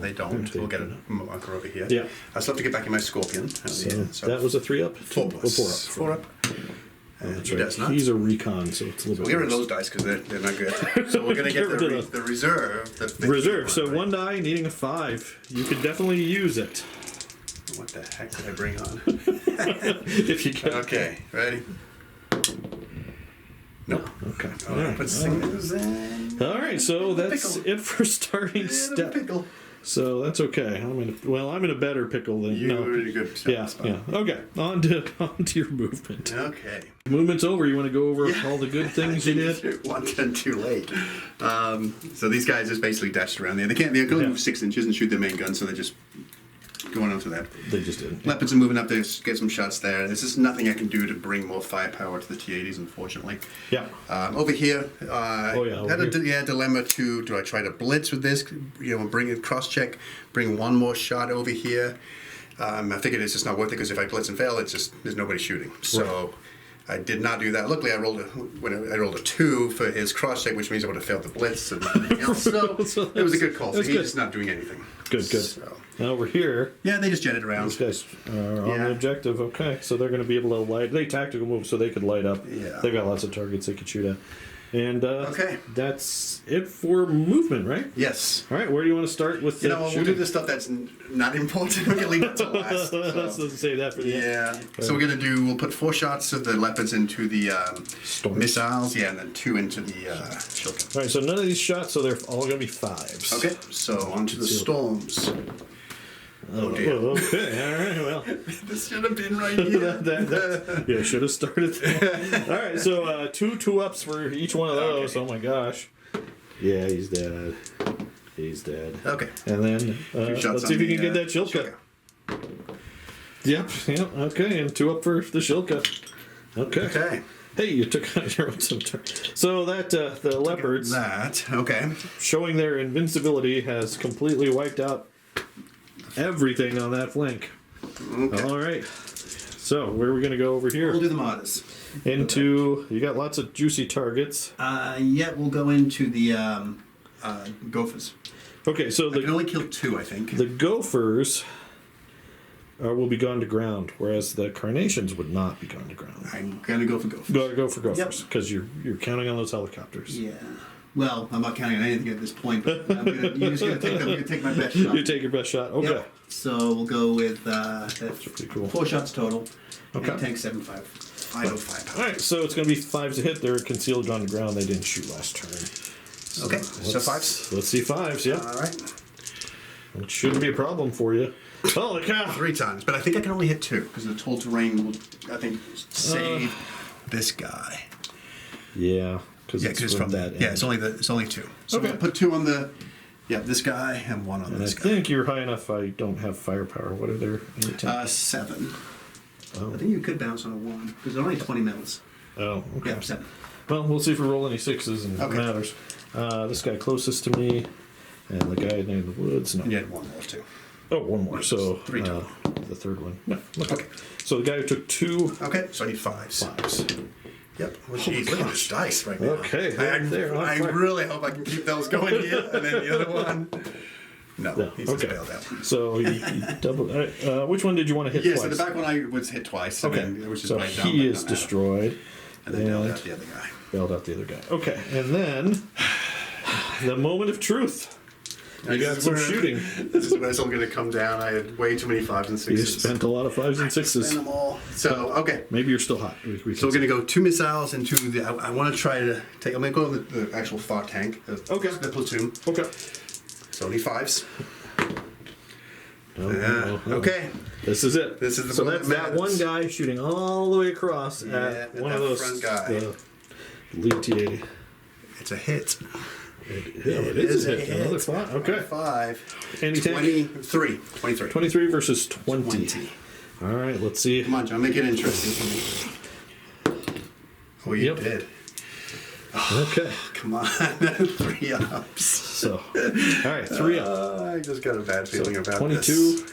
B: They don't. We'll get a marker over here.
C: Yeah.
B: I still have to get back in my scorpion.
C: So that was a 3-up.
B: 4 plus.
C: 4 up.
B: 4 up.
C: That's
B: He
C: right.
B: does not.
C: He's a recon, so it's a little
B: We'll
C: bit
B: get rid of
C: worse.
B: those dice because they're not good. So we're going to
C: Get
B: get
C: rid of
B: the reserve. The 50
C: Reserve. So
B: right?
C: 1 die, needing a 5. You could definitely use it
B: What the heck did I bring on?
C: if you can.
B: Okay, ready? Nope.
C: Okay.
B: Oh,
C: All right.
B: put singers in.
C: All right. So that's
B: Pickle.
C: it for starting
B: Yeah,
C: step.
B: pickle.
C: So that's okay. I'm in a better pickle than
B: You
C: no.
B: were in a good
C: Yeah.
B: spot.
C: Yeah. Okay. On to your movement.
B: Okay.
C: Movement's over. You want to go over all the good things you did?
B: One turn too late. So these guys just basically dashed around there. They can't. They can only
C: Yeah.
B: move 6 inches and shoot their main gun, so they're just going on to that.
C: They just did.
B: Leopards are moving up there, get some shots there. There's just nothing I can do to bring more firepower to the T-80s, unfortunately.
C: Yeah.
B: Over here,
C: over
B: had a
C: here.
B: dilemma too. Do I try to blitz with this? Bring a cross check, bring one more shot over here. I figured it's just not worth it because if I blitz and fail, it's just there's nobody shooting. So I did not do that. Luckily, I rolled a 2 for his cross check, which means I would have failed the blitz and everything else. So it was a good call. So
C: That's
B: he's
C: good.
B: just not doing anything.
C: Good.
B: So,
C: Now over here,
B: yeah, they just jetted around.
C: these guys are on
B: Yeah.
C: the objective. Okay, so they're going to be able to light. They tactical move, so they could light up.
B: Yeah.
C: They've got lots of targets they could shoot at. And
B: Okay.
C: that's it for movement, right?
B: Yes.
C: All right, where do you want to start with the
B: We'll do
C: shooting?
B: the stuff that's not important. We can leave it to last.
C: Let's
B: So.
C: save that for the end.
B: Yeah. So we'll put 4 shots of the leopards into the
C: Storm.
B: missiles, yeah, and then 2 into the shield.
C: All right, so none of these shots, so they're all going to be 5s.
B: Okay, so onto the
C: see.
B: storms.
C: Oh,
B: dear.
C: okay. All right. Well,
B: This should have been right here.
C: yeah, should have started there. All right. So 2 ups for each one of those.
B: Okay.
C: Oh my gosh. Yeah, he's dead. He's dead.
B: Okay.
C: And then
B: Shots
C: let's see if
B: on
C: you can
B: the,
C: get that Shilka.
B: Shilka.
C: Yep. Okay. And 2 up for the Shilka. Okay.
B: Okay.
C: Hey, you took out your own turn. So that the leopards
B: That. Okay.
C: showing their invincibility has completely wiped out everything on that flank.
B: Okay.
C: All right. So where are we going to go over here?
D: We'll do the Martas.
C: Into, you got lots of juicy targets.
D: Yeah, we'll go into the Gophers.
C: Okay, so
B: I can
C: the
B: only kill 2, I think.
C: Gophers will be gone to ground, whereas the Carnations would not be gone to ground.
B: I'm gonna go for Gophers.
C: Go for Gophers,
D: Yep.
C: because you're counting on those helicopters.
D: Yeah. Well, I'm not counting on anything at this point. But you're just gonna take my best shot.
C: You take your best shot. Okay.
D: Yep. So we'll go with
C: That's pretty cool.
D: 4 shots total.
C: Okay.
D: And tank 7.5.
B: 505.
C: All right, so it's going to be 5s to hit. They're concealed on the ground. They didn't shoot last turn.
B: Okay, so 5s.
C: Let's see 5s, yeah.
B: All right.
C: It shouldn't be a problem for you. Holy cow.
B: 3 times, but I think I can only hit 2 because the total terrain will, I think, save this guy.
C: Yeah, because
B: Yeah,
C: it's
B: because
C: from
B: from
C: that
B: Yeah,
C: end.
B: it's only 2. So
C: Okay.
B: I'm gonna put 2 on the. Yeah, this guy and 1 on
C: And I
B: this guy.
C: think you're high enough. I don't have firepower. What are there?
B: 7.
D: I think you could bounce on a 1 because they're only 20 mils.
C: Oh, okay.
D: Yeah, 7.
C: Well, we'll see if we roll any 6s and
B: Okay.
C: it matters. This guy closest to me, and the guy in the woods. No.
B: And you had 1 left too.
C: Oh, one more. So
B: 3 total.
C: the third one. No. Okay.
B: Okay.
C: So the guy who took 2
B: Okay, so I need 5s.
C: 5s.
B: Yep. Well, geez, look at this dice right now.
C: Okay,
B: I
C: on fire.
B: really hope I can keep those going here, and then the other one. No,
C: No,
B: he's just
C: okay.
B: bailed out.
C: So you double. All right, which one did you want to hit
B: Yeah,
C: twice?
B: so the back one I was hit twice. And
C: Okay.
B: then it was just
C: So
B: played down,
C: he
B: but
C: is
B: not matter.
C: destroyed.
B: And then bailed
C: and
B: out the other guy.
C: bailed out the other guy. Okay, and then the moment of truth. You got some shooting.
B: This is when it's all going to come down. I had way too many 5s and 6s.
C: You spent a lot of 5s and 6s.
B: Spent them all. So, okay.
C: Maybe you're still hot. We
B: So we're
C: can
B: going to go 2 missiles into the. I want to try to take. I'm going to go with the actual thought tank.
C: Okay.
B: The platoon.
C: Okay.
B: So only 5s.
C: No,
B: Yeah.
C: no, no.
B: Okay.
C: This is it.
B: This is the
C: so
B: one
C: that's
B: that
C: that one
B: matters.
C: guy shooting all the way across
B: Yeah,
C: at
B: at
C: one
B: that
C: of those
B: front guy.
C: the lead T80.
B: It's a hit.
C: It is a hit. Another 5. Okay.
B: 5.
C: Any take?
B: 23. 23.
C: 23 versus 20.
B: 20.
C: All right, let's see.
B: Come on, John. Make it interesting for me. Oh, you
C: Yep.
B: did.
C: Okay.
B: Come on. 3 ups.
C: So, all right, 3 up.
B: I just got a bad feeling about
C: 22.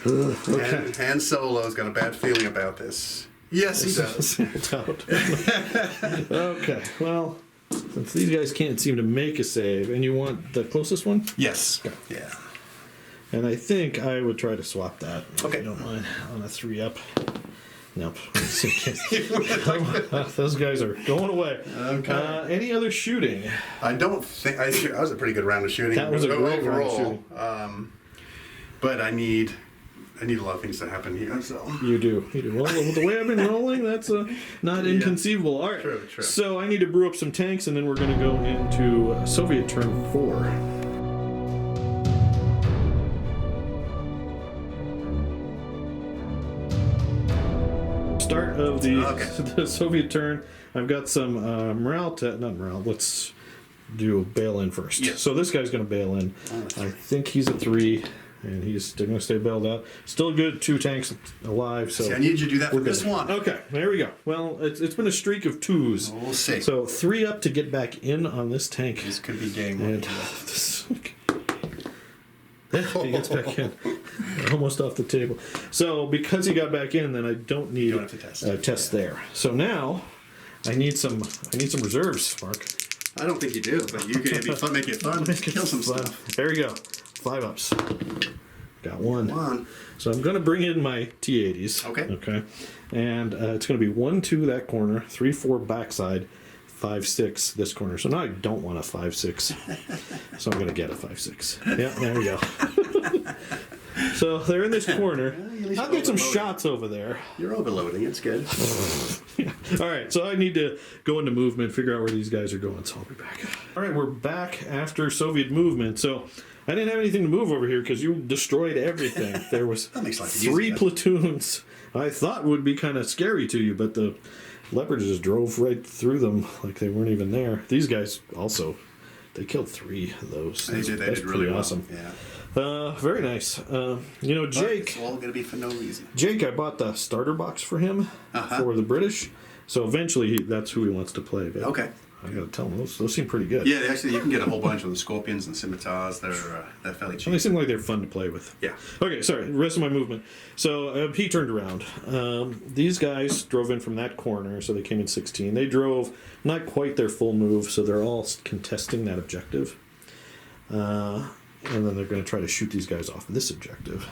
B: this.
C: Okay.
B: Han Solo's got a bad feeling about this. Yes, he does.
C: Okay, well, since these guys can't seem to make a save, and you want the closest one?
B: Yes. Yeah.
C: And I think I would try to swap that.
B: Okay.
C: If you don't mind, on a 3 up. Nope. Those guys are going away.
B: Okay.
C: Any other shooting?
B: I don't think. That was a pretty good round of shooting.
C: That was a great round of
B: overall.
C: shooting.
B: But I need a lot of things to happen here. So.
C: You do. Well, with the way I've been rolling, that's not inconceivable. All right.
B: True.
C: So I need to brew up some tanks, and then we're going to go into Soviet turn 4. Start of the Soviet turn. I've got some not morale. Let's do bail in first.
B: Yes.
C: So this guy's going to bail in. I think he's at 3, and he's still going to stay bailed out. Still good. 2 tanks alive. So
B: See, I need you to do that for
C: we're
B: this
C: good.
B: one.
C: Okay, there we go. Well, it's been a streak of 2s.
B: We'll see.
C: So 3 up to get back in on this tank.
B: This could be game one.
C: And he gets back in, almost off the table. So because he got back in, then I don't need
B: don't have to test.
C: a test there. So now I need some reserves, Mark.
B: I don't think you do, but you could fun, make it fun. Kill some
C: Fun.
B: stuff.
C: There we go. 5 ups. Got 1.
B: Come on.
C: So I'm going to bring in my T80s.
B: Okay.
C: Okay. And it's going to be 1, 2 that corner, 3, 4 backside, 5, 6 this corner. So now I don't want a 5, 6. So I'm going to get a 5, 6. Yeah, there we go. So they're in this corner.
B: at least
C: I'll get some
B: overloading.
C: shots over there.
B: You're overloading. It's good.
C: All right, so I need to go into movement, figure out where these guys are going, so I'll be back. All right, we're back after Soviet movement. So I didn't have anything to move over here because you destroyed everything. There was
B: That makes life
C: 3
B: easier.
C: platoons I thought would be kind of scary to you, but the Leopards just drove right through them like they weren't even there. These guys also, they killed 3 of those.
B: They did. They
C: That's
B: did really
C: pretty
B: well.
C: awesome.
B: Yeah.
C: Very nice. Jake.
B: It's all going to be for no reason.
C: Jake, I bought the starter box for him for the British. So eventually, that's who he wants to play. But
B: Okay.
C: I gotta tell them, those seem pretty good.
B: Yeah, actually, you can get a whole bunch of the scorpions and scimitars. They're fairly
C: And
B: cheap.
C: they seem like they're fun to play with.
B: Yeah.
C: Okay, sorry. Rest of my movement. So he turned around. These guys drove in from that corner, so they came in 16. They drove not quite their full move, so they're all contesting that objective. And then they're going to try to shoot these guys off this objective.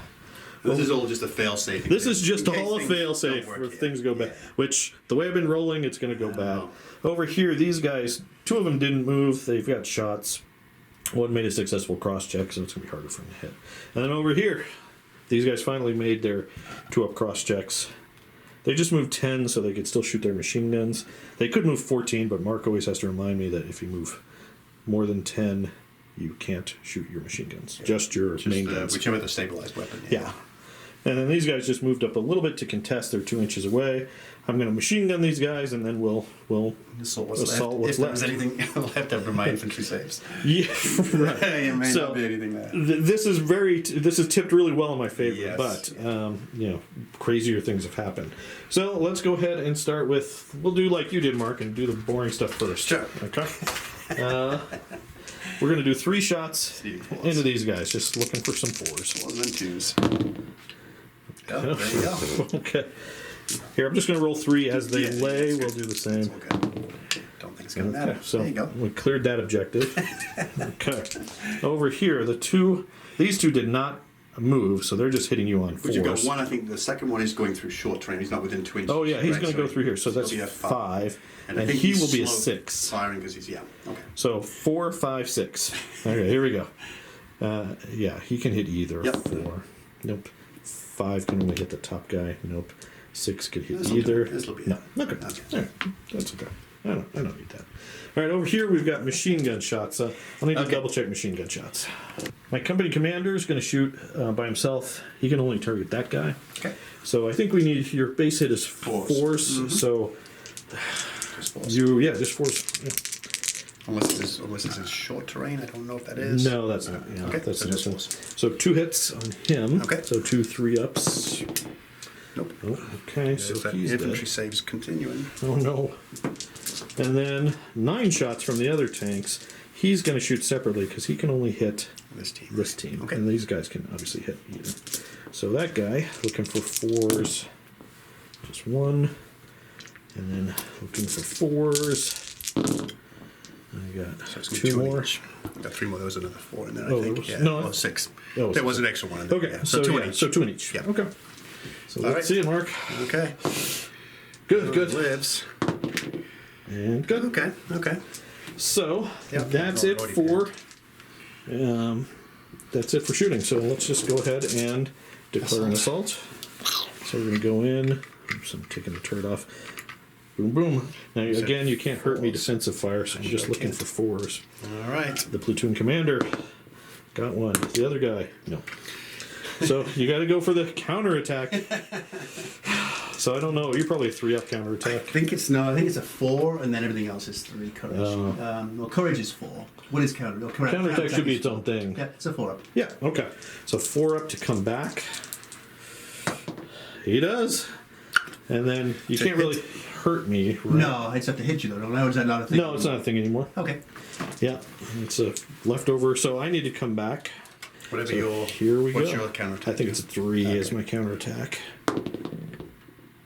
B: This is all just a fail-safe.
C: This is just
B: in
C: all a
B: case
C: fail-safe
B: don't work
C: where
B: here.
C: things go bad.
B: Yeah.
C: Which, the way I've been rolling, it's going to go bad.
B: know.
C: Over here, these guys, 2 of them didn't move. They've got shots. One made a successful cross-check, so it's going to be harder for him to hit. And then over here, these guys finally made their 2-up cross-checks. They just moved 10, so they could still shoot their machine guns. They could move 14, but Mark always has to remind me that if you move more than 10, you can't shoot your machine guns. Just your main guns.
B: Whichever the stabilized weapon.
C: Yeah. And then these guys just moved up a little bit to contest. They're 2 inches away. I'm going to machine gun these guys, and then we'll
B: Assault what's
C: assault
B: left.
C: what's
B: If there's
C: left.
B: anything left over my infantry saves.
C: Yeah, right.
B: There may
C: So,
B: not be anything there.
C: This is tipped really well in my favor,
B: Yes.
C: but crazier things have happened. So let's go ahead and start with. We'll do like you did, Mark, and do the boring stuff first.
B: Sure.
C: Okay. We're going to do 3 shots
B: See, fours.
C: into these guys, just looking for some 4s.
B: 1s and 2s. Oh, there you go.
C: Okay. Here, I'm just going to roll 3 as they
B: Yeah,
C: lay.
B: that's
C: We'll
B: good.
C: do the same.
B: Okay. Don't think it's going to matter.
C: Okay, so
B: there you go.
C: we cleared that objective. Okay. Over here, these two did not move, so they're just hitting you on 4s.
B: But you've got one, I think the second one is going through short terrain. He's not within 2 inches.
C: Oh yeah, he's
B: right?
C: going to go through here. So
B: he'll
C: that's
B: be a
C: 5,
B: And, I
C: and
B: think
C: he
B: he's
C: will be a
B: slow
C: 6.
B: Firing because he's, yeah. Okay.
C: So 4, 5, 6. Okay, here we go. Yeah, he can hit either.
B: Yep.
C: 4. Nope. 5 can only hit the top guy. Nope. 6 could hit
B: This'll
C: either.
B: do it. This'll be
C: No.
B: it.
C: Okay.
B: That's
C: All right. That's okay. I don't need that. All right, over here we've got machine gun shots. I'll need to
B: Okay.
C: double check machine gun shots. My company commander is going to shoot by himself. He can only target that guy.
B: Okay.
C: So I think we need your base hit is 4s.
B: Mm-hmm.
C: So
B: Just 4s.
C: just 4s. Yeah.
B: Unless it's in short terrain. I don't know if that is.
C: No, that's not. Yeah,
B: Okay,
C: that's
B: so just
C: not.
B: 4s.
C: So 2 hits on him.
B: Okay.
C: So 2 3-ups.
B: Nope.
C: Oh, okay, so
B: There's that
C: he's
B: infantry
C: dead.
B: saves continuing.
C: Oh no. And then 9 shots from the other tanks. He's going to shoot separately because he can only hit
B: This team.
C: this team.
B: Okay.
C: And these guys can obviously hit either. So that guy looking for 4s. Just 1. And then looking for 4s. I got
B: So it's gonna be
C: 2
B: on
C: more.
B: each. I've got 3 more. There was another 4 in there,
C: Oh,
B: I
C: there
B: think.
C: was-
B: Yeah.
C: no,
B: Well, 6.
C: Oh,
B: There was an extra one in there.
C: Okay,
B: Yeah.
C: so
B: 2
C: yeah,
B: in each.
C: so 2 in each.
B: Yeah.
C: Okay. So
B: All
C: let's
B: right.
C: see it, Mark.
B: Okay.
C: Good.
B: Lives.
C: And good.
B: Okay. Okay.
C: So
B: Yeah,
C: that's
B: no,
C: it
B: already
C: for that's it for shooting. So let's just go ahead and declare an assault. So we're gonna go in. Oops, I'm taking the turret off. Boom, boom. Now
B: said
C: again, you can't hurt me
B: 4s.
C: defensive fire, so I'm just looking for 4s.
B: All right.
C: The platoon commander got 1. The other guy, no. So you got to go for the counterattack. So I don't know. You're probably a 3-up
D: I
C: counterattack.
D: think it's a 4, and then everything else is 3 courage. Well, courage is 4. What is counter?
C: Counterattack should be its own thing.
D: Yeah, it's a 4 up.
C: Yeah, okay. So 4 up to come back. He does. And then you can't really hurt me. Right?
D: No, it's up to hit you though. No, is that not a thing?
C: No, it's not a thing anymore.
D: Okay.
C: Yeah, it's a leftover. So I need to come back.
B: Whatever
C: So
B: your.
C: here we
B: what's
C: go.
B: your counterattack?
C: I think it's a 3
B: Okay.
C: as my counterattack.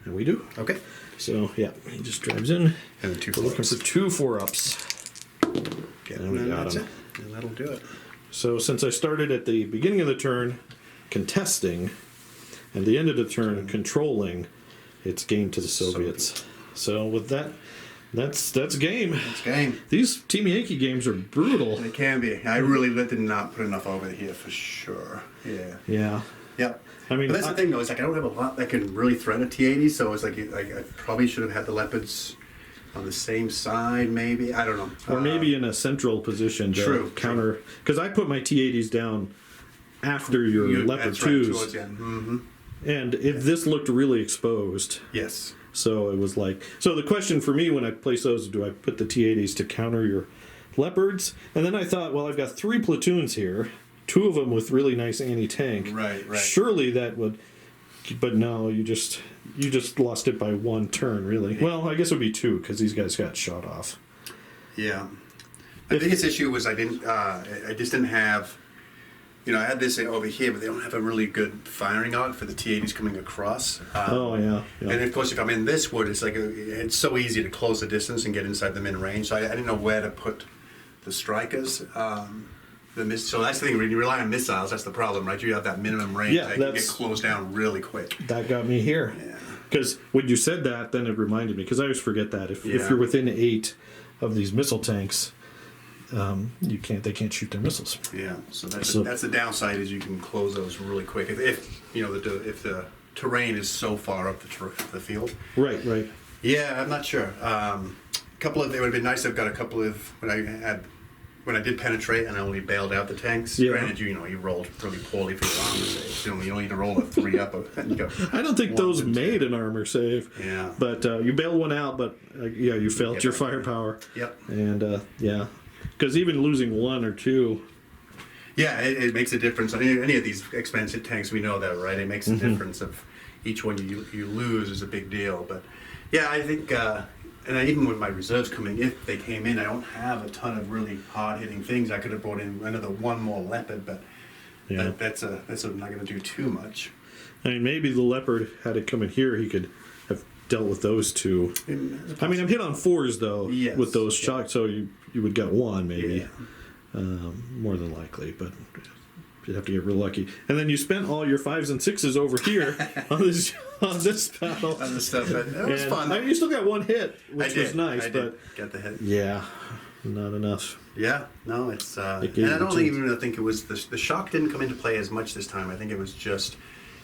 C: And we do.
B: Okay.
C: So yeah, he just drives in.
B: And then 2
C: We're looking
B: 4s.
C: for 2 4-ups.
B: Okay.
C: And we
B: And
C: got
B: that's
C: him.
B: it. And that'll do it.
C: So since I started at the beginning of the turn contesting, and the end of the turn controlling, it's game to the Soviets. So with that, that's game.
B: It's game.
C: These Team Yankee games are brutal.
B: It can be. I really did not put enough over here for sure. Yeah.
C: Yeah.
B: Yep.
C: I mean,
B: but that's the thing though. It's like I don't have a lot that can really threat a T80, so it's like I probably should have had the leopards on the same side, maybe. I don't know.
C: Or maybe in a central position to
B: True,
C: counter. Because I put my T80s down after your Leopard
B: that's right,
C: 2s.
B: towards the end. Mm-hmm.
C: And if this looked really exposed.
B: Yes.
C: So it was like, so the question for me when I place those, do I put the T80s to counter your leopards? And then I thought, well, I've got 3 platoons here, 2 of them with really nice anti-tank.
B: Right.
C: Surely that would, but no, you just lost it by 1 turn, really. Well, I guess it would be 2 because these guys got shot off.
B: Yeah. The biggest issue was I just didn't have, I had this over here, but they don't have a really good firing arc for the T-80s coming across.
C: Yeah.
B: And of course, if I'm in this wood, it's so easy to close the distance and get inside the mid-range. So I didn't know where to put the strikers. So that's the thing, when you rely on missiles, that's the problem, right? You have that minimum range that can get closed down really quick.
C: That got me here. Because when you said that, then it reminded me, because I always forget that. If you're within 8 of these missile tanks, they can't shoot their missiles.
B: Yeah, so that's the downside, is you can close those really quick if the terrain is so far up the field.
C: Right.
B: Yeah, I'm not sure. It would have been nice. I've got a couple of when I did penetrate and I only bailed out the tanks.
C: Yeah.
B: Granted, you rolled really poorly for your armor save. You only need to roll a 3 up. And you go
C: I don't think those made an armor save.
B: Yeah.
C: But you bailed one out, but you felt your firepower.
B: Yep.
C: And because even losing 1 or 2.
B: Yeah, it makes a difference. On any of these expensive tanks, we know that, right? It makes a difference of each one you lose is a big deal. But yeah, I think, even with my reserves coming, if they came in, I don't have a ton of really hard-hitting things. I could have brought in another 1 more Leopard, but that's not going to do too much.
C: I mean, maybe the Leopard, had it come in here, he could have dealt with those 2. I mean, I'm hit on 4s, though, with those shocks, so you would get 1, maybe.
B: Yeah.
C: More than likely, but you'd have to get real lucky. And then you spent all your 5s and 6s over here on this battle.
B: On this stuff, but it was fun.
C: I mean, you still got 1 hit, which was nice,
B: I
C: but
B: get the hit.
C: Yeah, not enough.
B: Yeah, no, it's and I don't even think it was the shock didn't come into play as much this time. I think it was just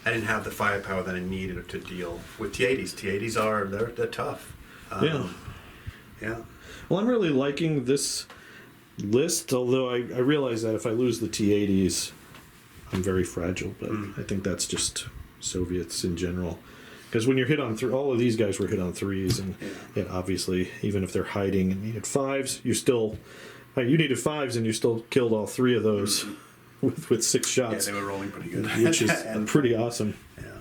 B: I didn't have the firepower that I needed to deal with T-80s. T-80s they're tough. Yeah.
C: Well, I'm really liking this list, although I realize that if I lose the T-80s, I'm very fragile, but I think that's just Soviets in general. Because when you're hit on all of these guys were hit on 3s, and obviously, even if they're hiding and needed 5s, you needed 5s and you still killed all 3 of those with 6 shots.
B: Yeah, they were rolling pretty good.
C: Which is pretty awesome.
B: Yeah.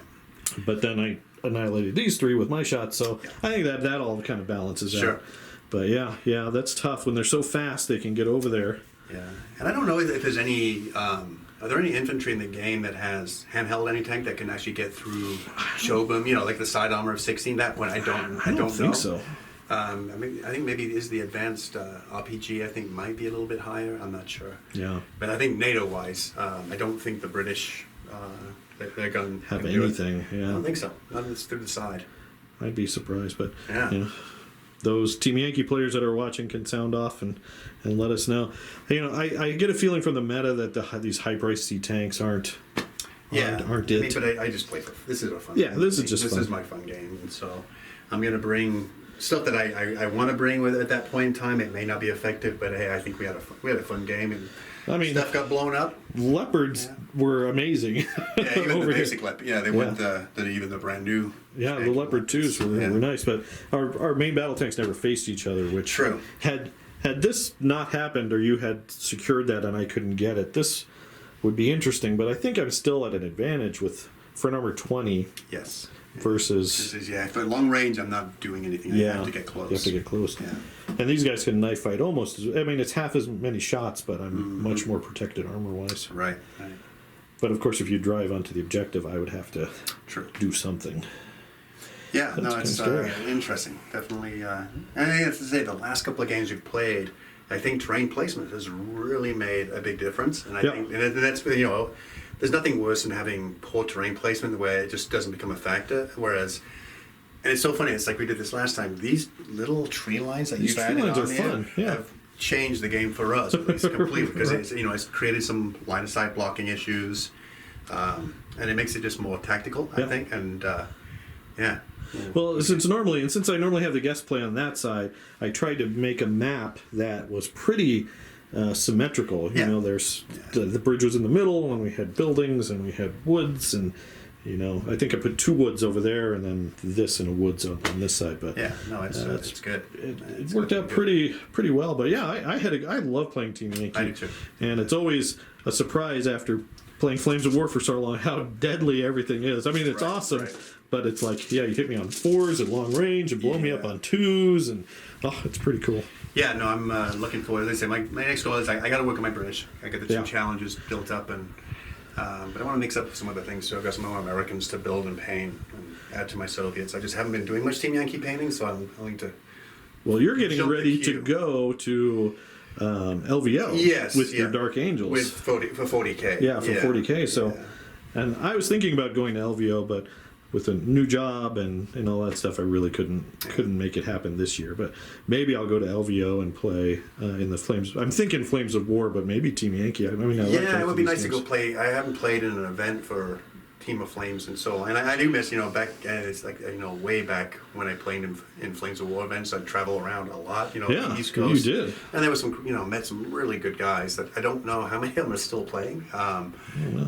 C: But then I annihilated these 3 with my shots, so I think that all kind of balances out. But yeah, that's tough. When they're so fast, they can get over there.
B: Yeah, and I don't know if there's any. Are there any infantry in the game that has handheld any tank that can actually get through Shobum? Like the side armor of 16. That one I don't
C: think so.
B: I think maybe it is the advanced RPG. I think might be a little bit higher. I'm not sure.
C: Yeah.
B: But I think NATO-wise, I don't think the British they're going to
C: have anything. Yeah.
B: I don't think so. Not through the side.
C: I'd be surprised, but
B: yeah.
C: Those Team Yankee players that are watching can sound off and let us know. I get a feeling from the meta that these high-priced C tanks aren't it.
B: But I just play for this is a fun.
C: Yeah,
B: game.
C: this is just
B: this
C: fun.
B: is my fun game, and so I'm going to bring stuff that I want to bring with at that point in time. It may not be effective, but hey, I think we had a fun game, and stuff got blown up.
C: Leopards were amazing.
B: Yeah, even the basic leopard. Yeah, they went even the brand new.
C: Yeah, the Leopard 2s were nice, but our main battle tanks never faced each other, which
B: True.
C: Had this not happened, or you had secured that and I couldn't get it, this would be interesting. But I think I'm still at an advantage with front armor 20.
B: Yes.
C: Versus
B: for long range, I'm not doing anything. I have to get close.
C: You have to get close.
B: Yeah.
C: And these guys can knife fight almost. It's half as many shots, but I'm much more protected armor wise.
B: Right.
C: But of course, if you drive onto the objective, I would have to do something.
B: Yeah, it's interesting. Definitely. And I have to say, the last couple of games we've played, I think terrain placement has really made a big difference. And I think that's there's nothing worse than having poor terrain placement where it just doesn't become a factor. Whereas, and it's so funny. It's like we did this last time. These little tree lines that you've added on there have changed the game for us at least completely because it's created some line of sight blocking issues, and it makes it just more tactical. I think, and
C: Well, since I normally have the guest play on that side, I tried to make a map that was pretty symmetrical. There's the bridge was in the middle, and we had buildings, and we had woods, and I think I put 2 woods over there, and then this in a woods on this side. But
B: it's good.
C: It worked out pretty well. But I love playing Team Yankee.
B: I do too.
C: And it's always a surprise after playing Flames of War for so long how deadly everything is. I mean, it's awesome,
B: right.
C: but it's like, yeah, you hit me on 4s at long range and blow me up on 2s, and it's pretty cool.
B: Yeah, no, I'm looking forward. As I say, my next goal is I got to work on my British. I got the two
C: Yeah.
B: challenges built up, and but I want to mix up some other things. So I've got some more Americans to build and paint and add to my Soviets. I just haven't been doing much Team Yankee painting, so I'm willing to.
C: Well, you're getting
B: Jump the
C: ready to
B: queue.
C: go to LVO
B: Yes,
C: with
B: yeah.
C: your Dark Angels.
B: With 40K.
C: Yeah, for 40K. So, and I was thinking about going to LVO, but with a new job and all that stuff, I really couldn't make it happen this year. But maybe I'll go to LVO and play in the Flames. I'm thinking Flames of War, but maybe Team Yankee. I mean, I like both
B: it would
C: of
B: be
C: these
B: nice to
C: games.
B: go play. I haven't played in an event for Team of Flames and so on. And I do miss, back, it's like, way back when I played in Flames of War events, I'd travel around a lot,
C: Yeah,
B: the East Coast.
C: you did.
B: And there was some, met some really good guys that I don't know how many of them are still playing.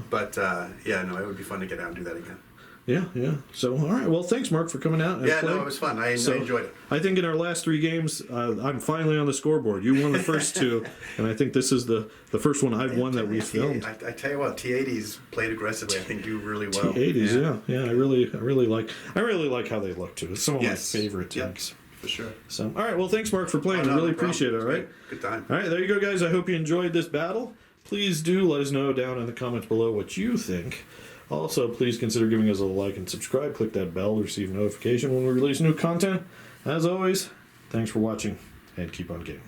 B: But, it would be fun to get out and do that again.
C: Yeah. So, all right. Well, thanks, Mark, for coming out and
B: Yeah,
C: playing.
B: no, it was fun. I
C: So,
B: enjoyed it.
C: I think in our last 3 games, I'm finally on the scoreboard. You won the first 2, and I think this is the first one I've won that we filmed.
B: I tell you what, T80s played aggressively. I think do really well.
C: T80s, yeah. I really like how they look too. It's some of
B: Yes.
C: my favorite
B: Yep,
C: tanks.
B: for sure.
C: So, all right. Well, thanks, Mark, for playing.
B: Oh, no,
C: I really
B: no problem.
C: appreciate it.
B: It
C: All
B: was
C: right.
B: Good time.
C: All right, there you go, guys. I hope you enjoyed this battle. Please do let us know down in the comments below what you think. Also, please consider giving us a like and subscribe. Click that bell to receive notification when we release new content. As always, thanks for watching, and keep on gaming.